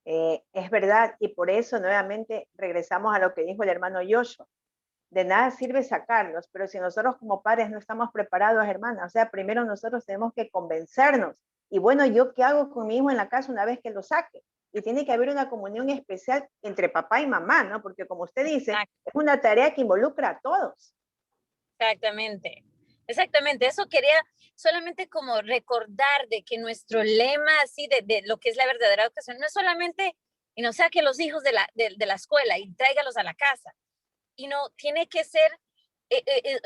Es verdad, y por eso nuevamente regresamos a lo que dijo el hermano Joshua. De nada sirve sacarlos, pero si nosotros como padres no estamos preparados, hermana, o sea, primero nosotros tenemos que convencernos. Y bueno, ¿yo qué hago con mi hijo en la casa una vez que lo saque? Y tiene que haber una comunión especial entre papá y mamá, ¿no? Porque como usted dice, es una tarea que involucra a todos. Exactamente. Eso quería solamente como recordar de que nuestro lema así de lo que es la verdadera educación no es solamente, saque los hijos de la escuela y tráigalos a la casa. Tiene que ser,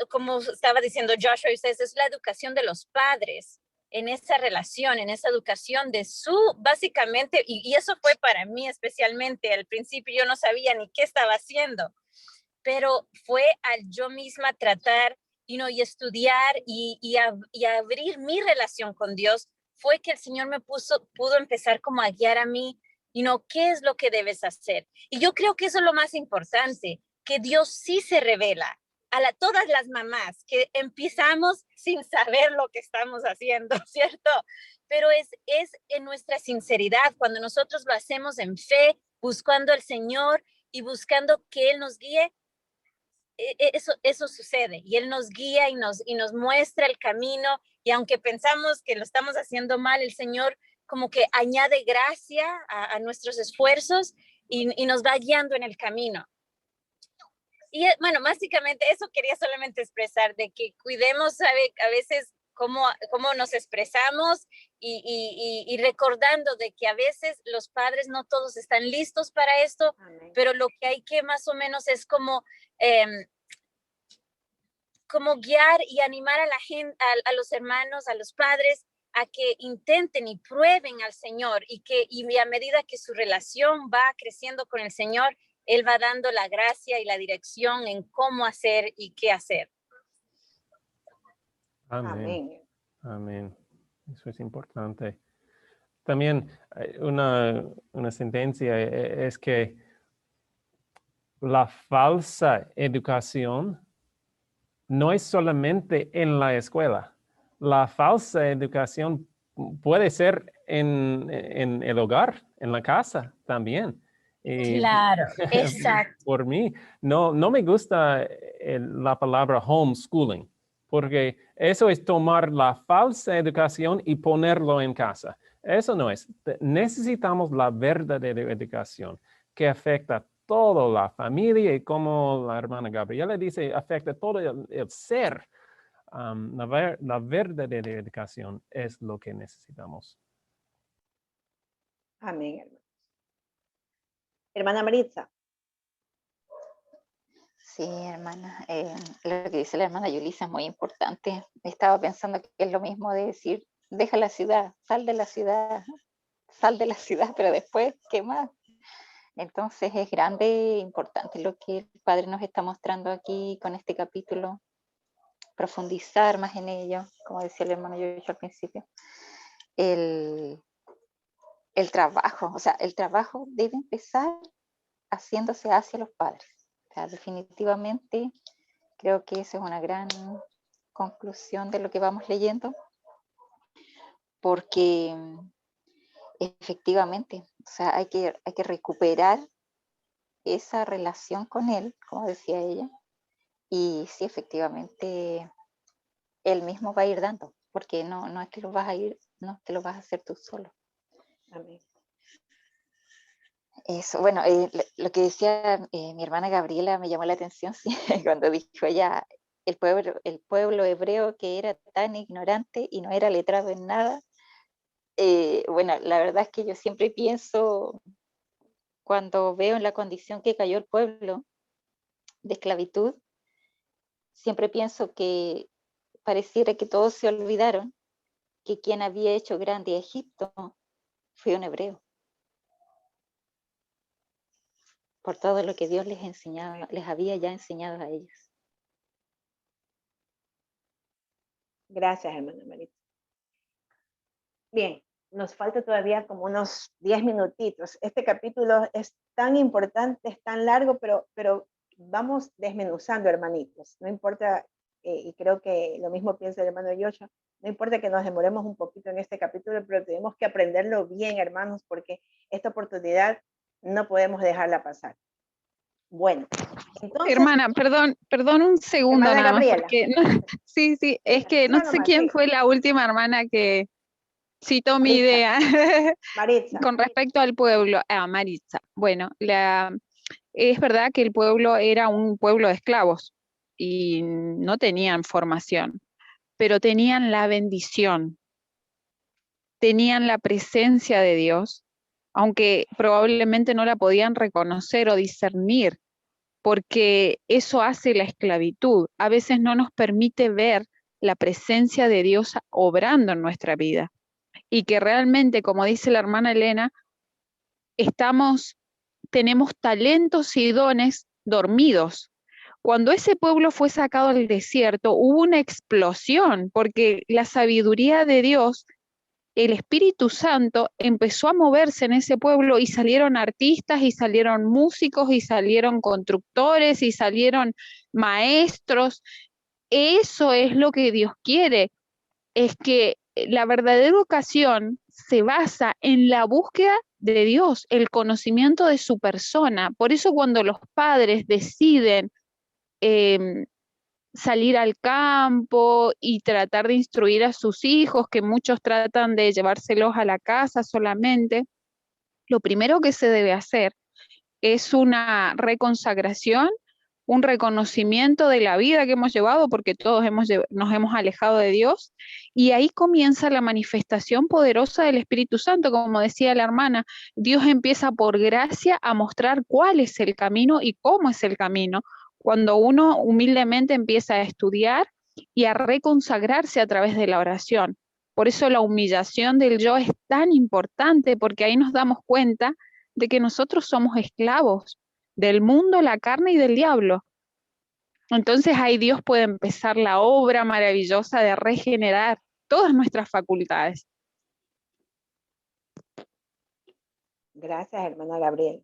como estaba diciendo Joshua, es la educación de los padres en esa relación, en esa educación de básicamente, y eso fue para mí especialmente, al principio yo no sabía ni qué estaba haciendo, pero fue al yo misma tratar, y estudiar y abrir mi relación con Dios, fue que el Señor me pudo empezar como a guiar a mí, qué es lo que debes hacer. Y yo creo que eso es lo más importante, que Dios sí se revela a todas las mamás que empezamos sin saber lo que estamos haciendo, ¿cierto? Pero es en nuestra sinceridad, cuando nosotros lo hacemos en fe, buscando al Señor y buscando que Él nos guíe, eso sucede. Y Él nos guía y nos muestra el camino. Y aunque pensamos que lo estamos haciendo mal, el Señor como que añade gracia a nuestros esfuerzos y nos va guiando en el camino. Y bueno, básicamente eso quería solamente expresar, de que cuidemos a veces cómo nos expresamos y recordando de que a veces los padres no todos están listos para esto, Amén. pero lo que hay que más o menos es como guiar y animar a la gente, a los hermanos, a los padres, a que intenten y prueben al Señor y a medida que su relación va creciendo con el Señor, Él va dando la gracia y la dirección en cómo hacer y qué hacer. Amén. Amén. Amén. Eso es importante. También una sentencia es que la falsa educación no es solamente en la escuela. La falsa educación puede ser en el hogar, en la casa también. Claro, exacto. Por mí, no me gusta la palabra homeschooling, porque eso es tomar la falsa educación y ponerlo en casa. Eso no es. Necesitamos la verdadera educación que afecta toda la familia y como la hermana Gabriela dice, afecta todo el ser. La verdadera educación es lo que necesitamos. Amén, hermanos. Hermana Maritza. Sí, hermana, lo que dice la hermana Yulisa es muy importante. Estaba pensando que es lo mismo de decir, deja la ciudad, sal de la ciudad, pero después, ¿qué más? Entonces es grande e importante lo que el Padre nos está mostrando aquí con este capítulo, profundizar más en ello, como decía el hermano Yoyo al principio. El trabajo, o sea, el trabajo debe empezar haciéndose hacia los padres. O sea, definitivamente creo que esa es una gran conclusión de lo que vamos leyendo, porque efectivamente, o sea, hay que recuperar esa relación con él, como decía ella, y sí, efectivamente, él mismo va a ir dando, porque no es que lo vas a hacer tú solo. Amén. Eso, bueno, lo que decía mi hermana Gabriela me llamó la atención, sí, cuando dijo ella, el pueblo hebreo que era tan ignorante y no era letrado en nada. Bueno, la verdad es que yo siempre pienso, cuando veo en la condición que cayó el pueblo de esclavitud, siempre pienso que pareciera que todos se olvidaron que quien había hecho grande a Egipto fue un hebreo. Por todo lo que Dios les había ya enseñado a ellos. Gracias, hermana Maritza. Bien, nos falta todavía como unos 10 minutitos. Este capítulo es tan importante, es tan largo, pero vamos desmenuzando, hermanitos. No importa, y creo que lo mismo piensa el hermano Yocho, no importa que nos demoremos un poquito en este capítulo, pero tenemos que aprenderlo bien, hermanos, porque esta oportunidad no podemos dejarla pasar. Bueno, entonces... Hermana, perdón un segundo hermana nada Gabriela. más, porque sí, es que no sé quién fue la última hermana que citó mi idea Maritza. con respecto al pueblo. Maritza. Bueno, es verdad que el pueblo era un pueblo de esclavos y no tenían formación, pero tenían la bendición, tenían la presencia de Dios, aunque probablemente no la podían reconocer o discernir, porque eso hace la esclavitud. A veces no nos permite ver la presencia de Dios obrando en nuestra vida. Y que realmente, como dice la hermana Elena, tenemos talentos y dones dormidos. Cuando ese pueblo fue sacado al desierto, hubo una explosión, porque la sabiduría de Dios, el Espíritu Santo, empezó a moverse en ese pueblo y salieron artistas y salieron músicos y salieron constructores y salieron maestros. Eso es lo que Dios quiere, es que la verdadera educación se basa en la búsqueda de Dios, el conocimiento de su persona. Por eso cuando los padres deciden salir al campo y tratar de instruir a sus hijos, que muchos tratan de llevárselos a la casa solamente, lo primero que se debe hacer es una reconsagración, un reconocimiento de la vida que hemos llevado, porque todos nos hemos alejado de Dios, y ahí comienza la manifestación poderosa del Espíritu Santo, como decía la hermana. Dios empieza por gracia a mostrar cuál es el camino y cómo es el camino, cuando uno humildemente empieza a estudiar y a reconsagrarse a través de la oración. Por eso la humillación del yo es tan importante, porque ahí nos damos cuenta de que nosotros somos esclavos del mundo, la carne y del diablo. Entonces ahí Dios puede empezar la obra maravillosa de regenerar todas nuestras facultades. Gracias, hermana Gabriel.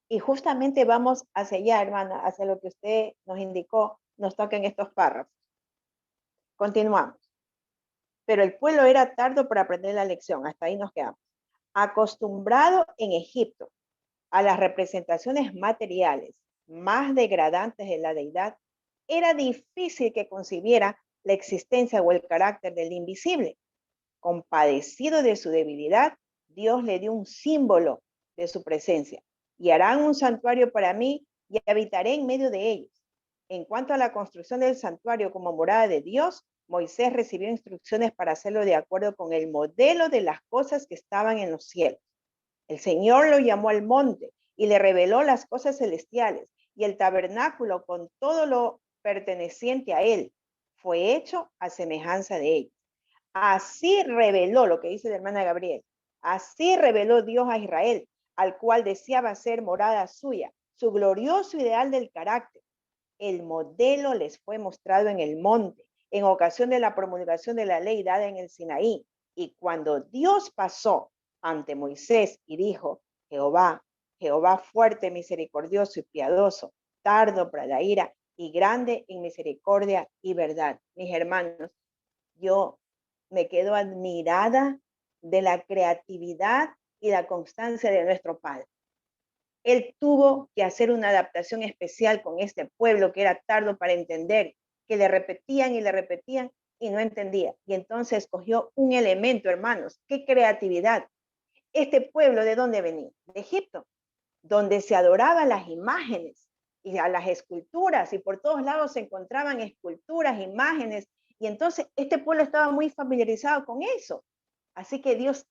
Y justamente vamos hacia allá, hermana, hacia lo que usted nos indicó, nos toca en estos párrafos. Continuamos. Pero el pueblo era tardo para aprender la lección, hasta ahí nos quedamos. Acostumbrado en Egipto a las representaciones materiales más degradantes de la deidad, era difícil que concibiera la existencia o el carácter del invisible. Compadecido de su debilidad, Dios le dio un símbolo de su presencia. Y harán un santuario para mí y habitaré en medio de ellos. En cuanto a la construcción del santuario como morada de Dios, Moisés recibió instrucciones para hacerlo de acuerdo con el modelo de las cosas que estaban en los cielos. El Señor lo llamó al monte y le reveló las cosas celestiales, y el tabernáculo con todo lo perteneciente a él fue hecho a semejanza de ellos. Así reveló, lo que dice la hermana Gabriel, así reveló Dios a Israel, al cual deseaba ser morada suya, su glorioso ideal del carácter. El modelo les fue mostrado en el monte, en ocasión de la promulgación de la ley dada en el Sinaí. Y cuando Dios pasó ante Moisés y dijo, Jehová fuerte, misericordioso y piadoso, tardo para la ira y grande en misericordia y verdad. Mis hermanos, yo me quedo admirada de la creatividad y la constancia de nuestro Padre. Él tuvo que hacer una adaptación especial con este pueblo que era tardo para entender, que le repetían y no entendía. Y entonces escogió un elemento, hermanos. ¡Qué creatividad! Este pueblo, ¿de dónde venía? De Egipto, donde se adoraban las imágenes y a las esculturas, y por todos lados se encontraban esculturas, imágenes, y entonces este pueblo estaba muy familiarizado con eso. Así que Dios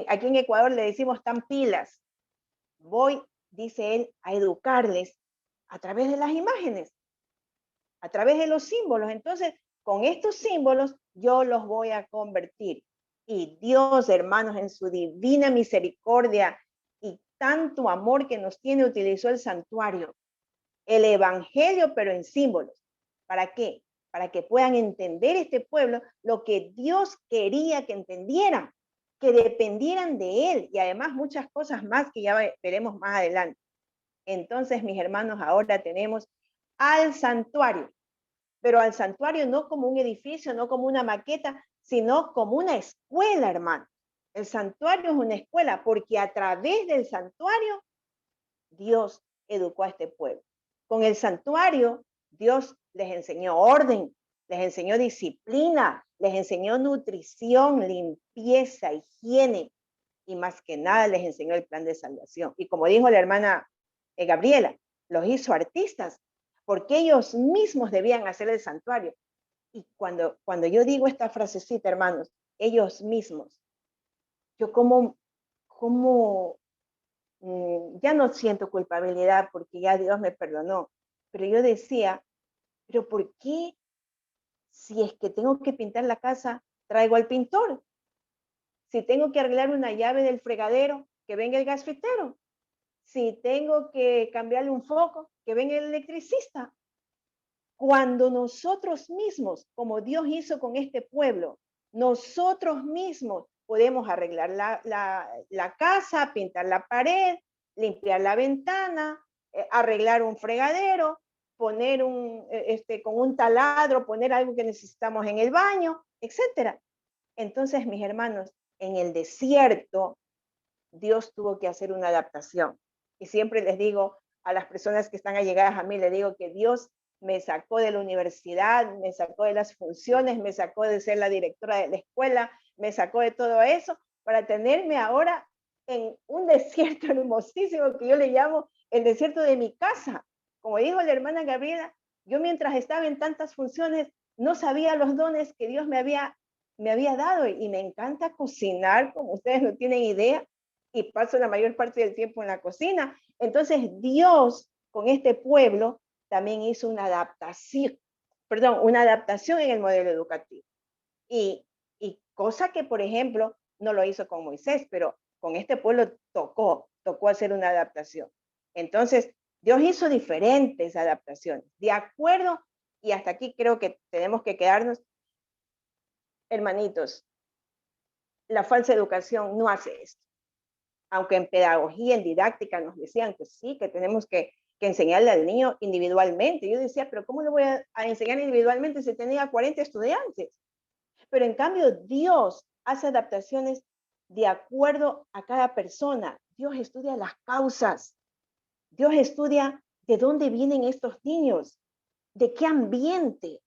aquí en Ecuador le decimos tan pilas. Voy, dice él, a educarles a través de las imágenes, a través de los símbolos. Entonces, con estos símbolos yo los voy a convertir. Y Dios, hermanos, en su divina misericordia y tanto amor que nos tiene, utilizó el santuario, el evangelio, pero en símbolos. ¿Para qué? Para que puedan entender este pueblo lo que Dios quería que entendieran, que dependieran de él, y además muchas cosas más que ya veremos más adelante. Entonces, mis hermanos, ahora tenemos al santuario, pero al santuario no como un edificio, no como una maqueta, sino como una escuela, hermano. El santuario es una escuela porque a través del santuario Dios educó a este pueblo. Con el santuario Dios les enseñó orden, les enseñó disciplina, les enseñó nutrición, limpieza, higiene, y más que nada les enseñó el plan de salvación. Y como dijo la hermana Gabriela, los hizo artistas, porque ellos mismos debían hacer el santuario. Y cuando yo digo esta frasecita, hermanos, ellos mismos, yo ya no siento culpabilidad porque ya Dios me perdonó, pero yo decía, pero ¿por qué si es que tengo que pintar la casa, traigo al pintor? Si tengo que arreglar una llave del fregadero, que venga el gasfitero. Si tengo que cambiarle un foco, que venga el electricista. Cuando nosotros mismos, como Dios hizo con este pueblo, nosotros mismos podemos arreglar la casa, pintar la pared, limpiar la ventana, arreglar un fregadero, poner con un taladro, poner algo que necesitamos en el baño, etc. Entonces, mis hermanos, en el desierto, Dios tuvo que hacer una adaptación. Y siempre les digo a las personas que están allegadas a mí, les digo que Dios me sacó de la universidad, me sacó de las funciones, me sacó de ser la directora de la escuela, me sacó de todo eso para tenerme ahora en un desierto hermosísimo que yo le llamo el desierto de mi casa. Como dijo la hermana Gabriela, yo mientras estaba en tantas funciones no sabía los dones que Dios me había dado, y me encanta cocinar, como ustedes no tienen idea, y paso la mayor parte del tiempo en la cocina. Entonces Dios con este pueblo también hizo una adaptación en el modelo educativo. Y cosa que, por ejemplo, no lo hizo con Moisés, pero con este pueblo tocó hacer una adaptación. Entonces, Dios hizo diferentes adaptaciones, de acuerdo, y hasta aquí creo que tenemos que quedarnos, hermanitos, la falsa educación no hace esto. Aunque en pedagogía, en didáctica nos decían que sí, que tenemos que enseñarle al niño individualmente. Yo decía, pero ¿cómo le voy a enseñar individualmente si tenía 40 estudiantes? Pero en cambio, Dios hace adaptaciones de acuerdo a cada persona. Dios estudia las causas. Dios estudia de dónde vienen estos niños, de qué ambiente.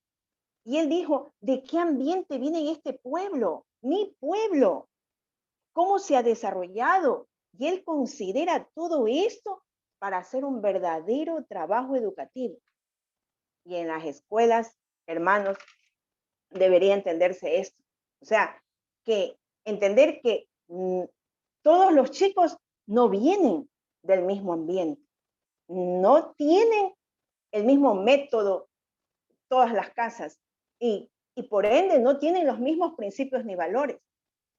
Y Él dijo, ¿de qué ambiente viene este pueblo? Mi pueblo. ¿Cómo se ha desarrollado? Y Él considera todo esto para hacer un verdadero trabajo educativo. Y en las escuelas, hermanos, debería entenderse esto. O sea, que entender que todos los chicos no vienen del mismo ambiente, no tienen el mismo método todas las casas, y por ende no tienen los mismos principios ni valores.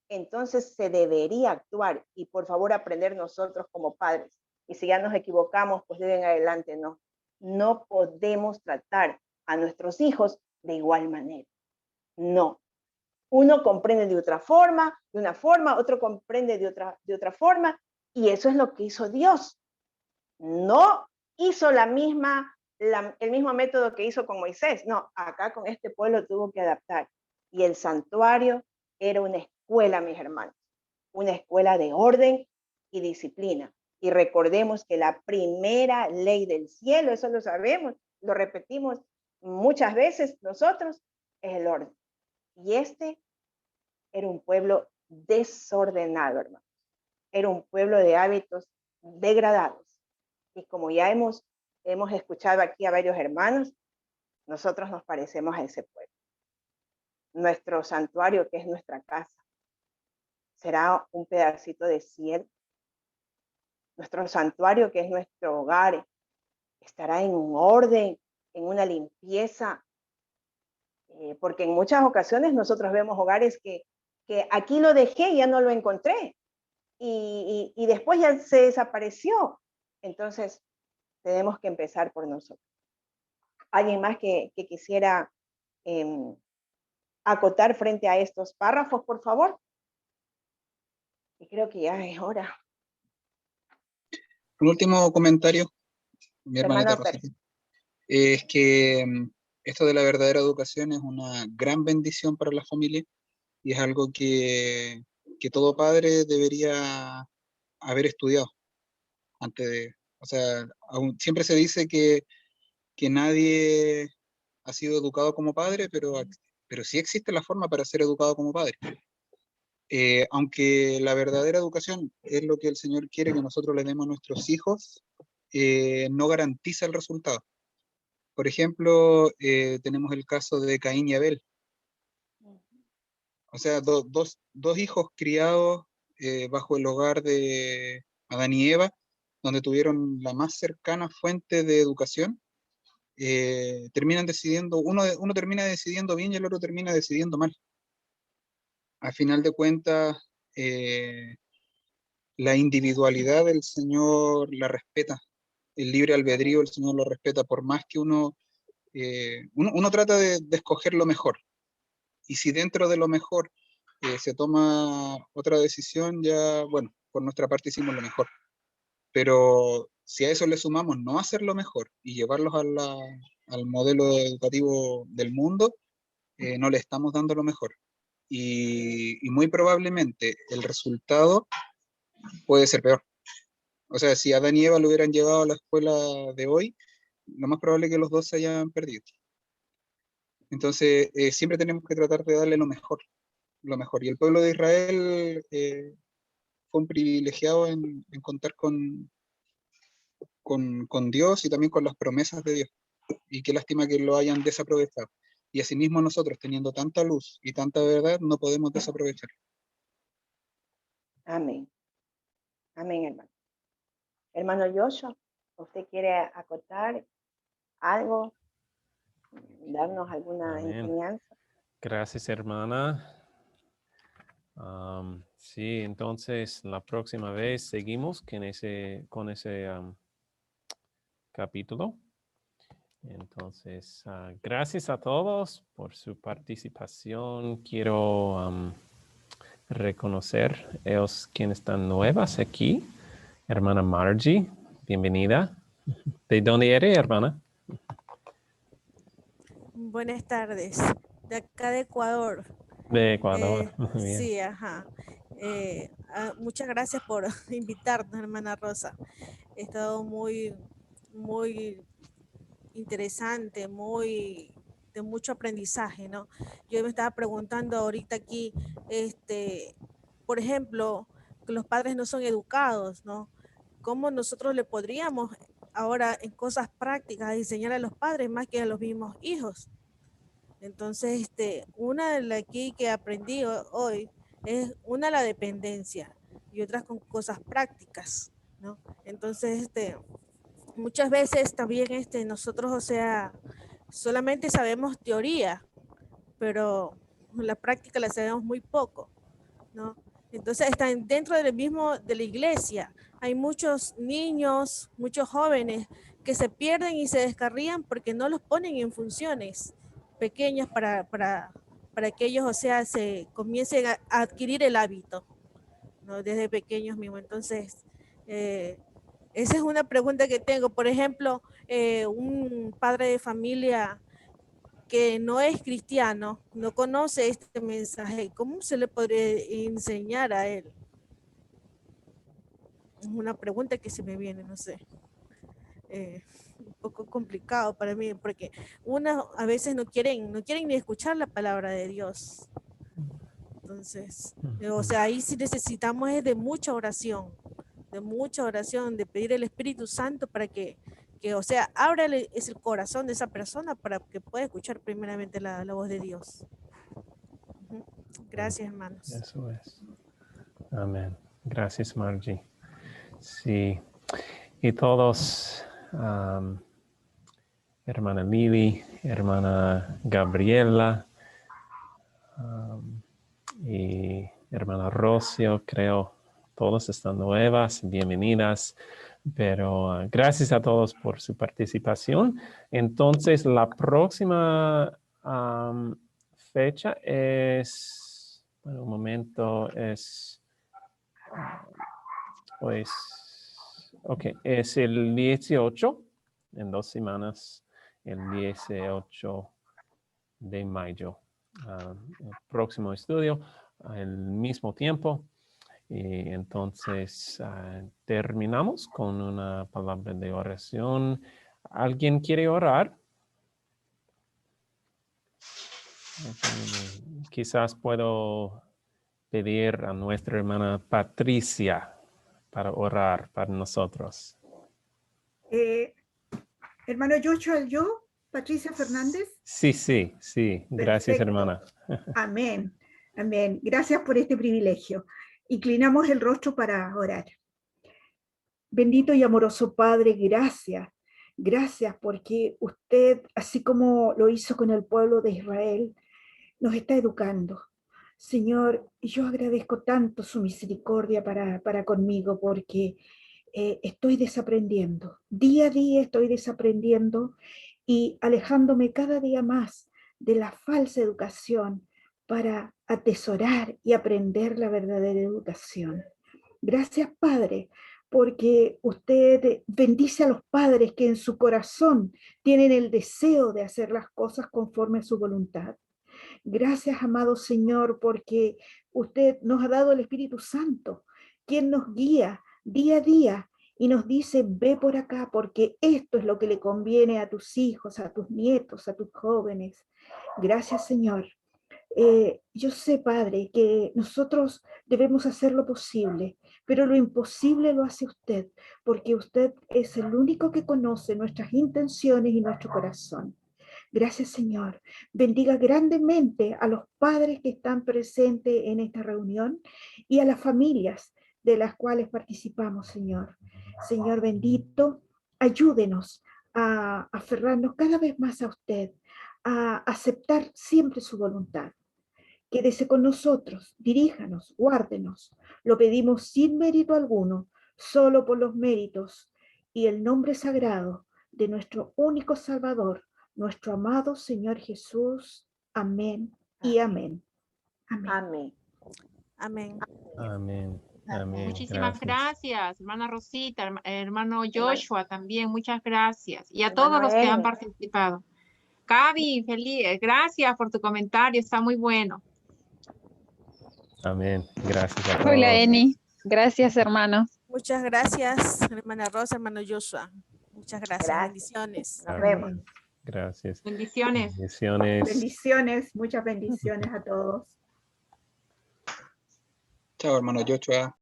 Entonces se debería actuar, y por favor aprender nosotros como padres. Y si ya nos equivocamos, pues de en adelante no podemos tratar a nuestros hijos de igual manera. No. Uno comprende de una forma, otro comprende de otra forma, y eso es lo que hizo Dios. No hizo el mismo método que hizo con Moisés. No, acá con este pueblo tuvo que adaptar. Y el santuario era una escuela, mis hermanos, una escuela de orden y disciplina. Y recordemos que la primera ley del cielo, eso lo sabemos, lo repetimos muchas veces nosotros, es el orden. Y este era un pueblo desordenado, hermanos. Era un pueblo de hábitos degradados. Y como ya hemos escuchado aquí a varios hermanos, nosotros nos parecemos a ese pueblo. Nuestro santuario, que es nuestra casa, será un pedacito de cielo. Nuestro santuario, que es nuestro hogar, estará en un orden, en una limpieza, porque en muchas ocasiones nosotros vemos hogares que aquí lo dejé y ya no lo encontré, y después ya se desapareció. Entonces, tenemos que empezar por nosotros. ¿Alguien más que quisiera acotar frente a estos párrafos, por favor? Y creo que ya es hora. Un último comentario, mi hermanita Hermano Rosita, es que esto de la verdadera educación es una gran bendición para la familia, y es algo que todo padre debería haber estudiado antes de, o sea, siempre se dice que nadie ha sido educado como padre, pero sí existe la forma para ser educado como padre. Aunque la verdadera educación es lo que el Señor quiere que nosotros le demos a nuestros hijos, no garantiza el resultado. Por ejemplo, tenemos el caso de Caín y Abel. O sea, dos hijos criados bajo el hogar de Adán y Eva, donde tuvieron la más cercana fuente de educación, terminan decidiendo, uno termina decidiendo bien y el otro termina decidiendo mal. Al final de cuentas, la individualidad del Señor la respeta, el libre albedrío el Señor lo respeta, por más que uno trata de escoger lo mejor. Y si dentro de lo mejor se toma otra decisión, ya, bueno, por nuestra parte hicimos lo mejor. Pero si a eso le sumamos no hacer lo mejor y llevarlos al modelo educativo del mundo, no le estamos dando lo mejor. Y muy probablemente el resultado puede ser peor. O sea, si Adán y Eva lo hubieran llevado a la escuela de hoy, lo más probable es que los dos se hayan perdido. Entonces, siempre tenemos que tratar de darle lo mejor. Y el pueblo de Israel fue un privilegiado en contar con Dios y también con las promesas de Dios. Y qué lástima que lo hayan desaprovechado. Y asimismo nosotros, teniendo tanta luz y tanta verdad, no podemos desaprovechar. Amén. Amén, hermano. Hermano Joshua, ¿usted quiere acotar algo? ¿Darnos alguna Amén. enseñanza? Gracias, hermana. Sí, entonces la próxima vez seguimos con ese capítulo. Entonces, gracias a todos por su participación. Quiero reconocer a ellos quienes están nuevas aquí. Hermana Margie, bienvenida. ¿De dónde eres, hermana? Buenas tardes. De acá de Ecuador. De Ecuador. Bien. Sí, ajá. Muchas gracias por invitarnos, hermana Rosa. He estado muy interesante, de mucho aprendizaje, ¿no? Yo me estaba preguntando ahorita aquí, por ejemplo, que los padres no son educados, ¿no? ¿Cómo nosotros le podríamos ahora en cosas prácticas enseñar a los padres más que a los mismos hijos? Entonces, una de las aquí que aprendí hoy es una la dependencia y otras con cosas prácticas, ¿no? Entonces, muchas veces también nosotros, o sea, solamente sabemos teoría, pero la práctica la sabemos muy poco, ¿no? Entonces están dentro del mismo de la iglesia. Hay muchos niños, muchos jóvenes que se pierden y se descarrían porque no los ponen en funciones pequeñas para que ellos, o sea, se comiencen a adquirir el hábito, ¿no? Desde pequeños mismos. Entonces, esa es una pregunta que tengo. Por ejemplo, un padre de familia que no es cristiano, no conoce este mensaje, ¿cómo se le podría enseñar a él? Es una pregunta que se me viene, no sé. Un poco complicado para mí, porque uno a veces no quieren ni escuchar la palabra de Dios. Entonces, o sea, ahí sí necesitamos es de mucha oración, de pedir el Espíritu Santo para que o sea, ábrale es el corazón de esa persona para que pueda escuchar primeramente la voz de Dios. Gracias, hermanos. Eso es. Amén. Gracias, Margie. Sí. Y todos, hermana Lili, hermana Gabriela y hermana Rocio, creo, todos están nuevas, bienvenidas. Pero gracias a todos por su participación. Entonces, la próxima fecha es, bueno, un momento, es, pues, ok, es el 18, en 2 semanas, el 18 de mayo. El próximo estudio, al mismo tiempo. Y entonces terminamos con una palabra de oración. ¿Alguien quiere orar? Quizás puedo pedir a nuestra hermana Patricia para orar para nosotros. Hermano Joshua, ¿yo? Patricia Fernández. Sí. Gracias, Perfecto. hermana. Amén. Amén. Gracias por este privilegio. Inclinamos el rostro para orar. Bendito y amoroso Padre, gracias. Gracias porque usted, así como lo hizo con el pueblo de Israel, nos está educando. Señor, yo agradezco tanto su misericordia para conmigo porque estoy desaprendiendo. Día a día estoy desaprendiendo y alejándome cada día más de la falsa educación para atesorar y aprender la verdadera educación. Gracias, Padre, porque usted bendice a los padres que en su corazón tienen el deseo de hacer las cosas conforme a su voluntad. Gracias, amado Señor, porque usted nos ha dado el Espíritu Santo, quien nos guía día a día y nos dice, ve por acá, porque esto es lo que le conviene a tus hijos, a tus nietos, a tus jóvenes. Gracias, Señor. Yo sé, Padre, que nosotros debemos hacer lo posible pero lo imposible lo hace usted, porque usted es el único que conoce nuestras intenciones y nuestro corazón. Gracias, Señor. Bendiga grandemente a los padres que están presentes en esta reunión y a las familias de las cuales participamos, Señor. Señor bendito, ayúdenos a aferrarnos cada vez más a usted, a aceptar siempre su voluntad. Quédese con nosotros, diríjanos, guárdenos. Lo pedimos sin mérito alguno, solo por los méritos y el nombre sagrado de nuestro único Salvador, nuestro amado Señor Jesús. Amén y amén. Amén. Amén. Amén. Amén. Amén. Muchísimas gracias, hermana Rosita, hermano Hermano. Joshua también, muchas gracias. Y a Hermano todos los que han Emi. participado. Gaby, feliz, gracias por tu comentario, está muy bueno. Amén. Gracias a todos. Hola, Eni. Gracias, hermano. Muchas gracias, hermana Rosa, hermano Joshua. Muchas gracias. Gracias. Bendiciones. Nos vemos. Gracias. Bendiciones. Bendiciones. Bendiciones, muchas bendiciones a todos. Chao, hermano Joshua.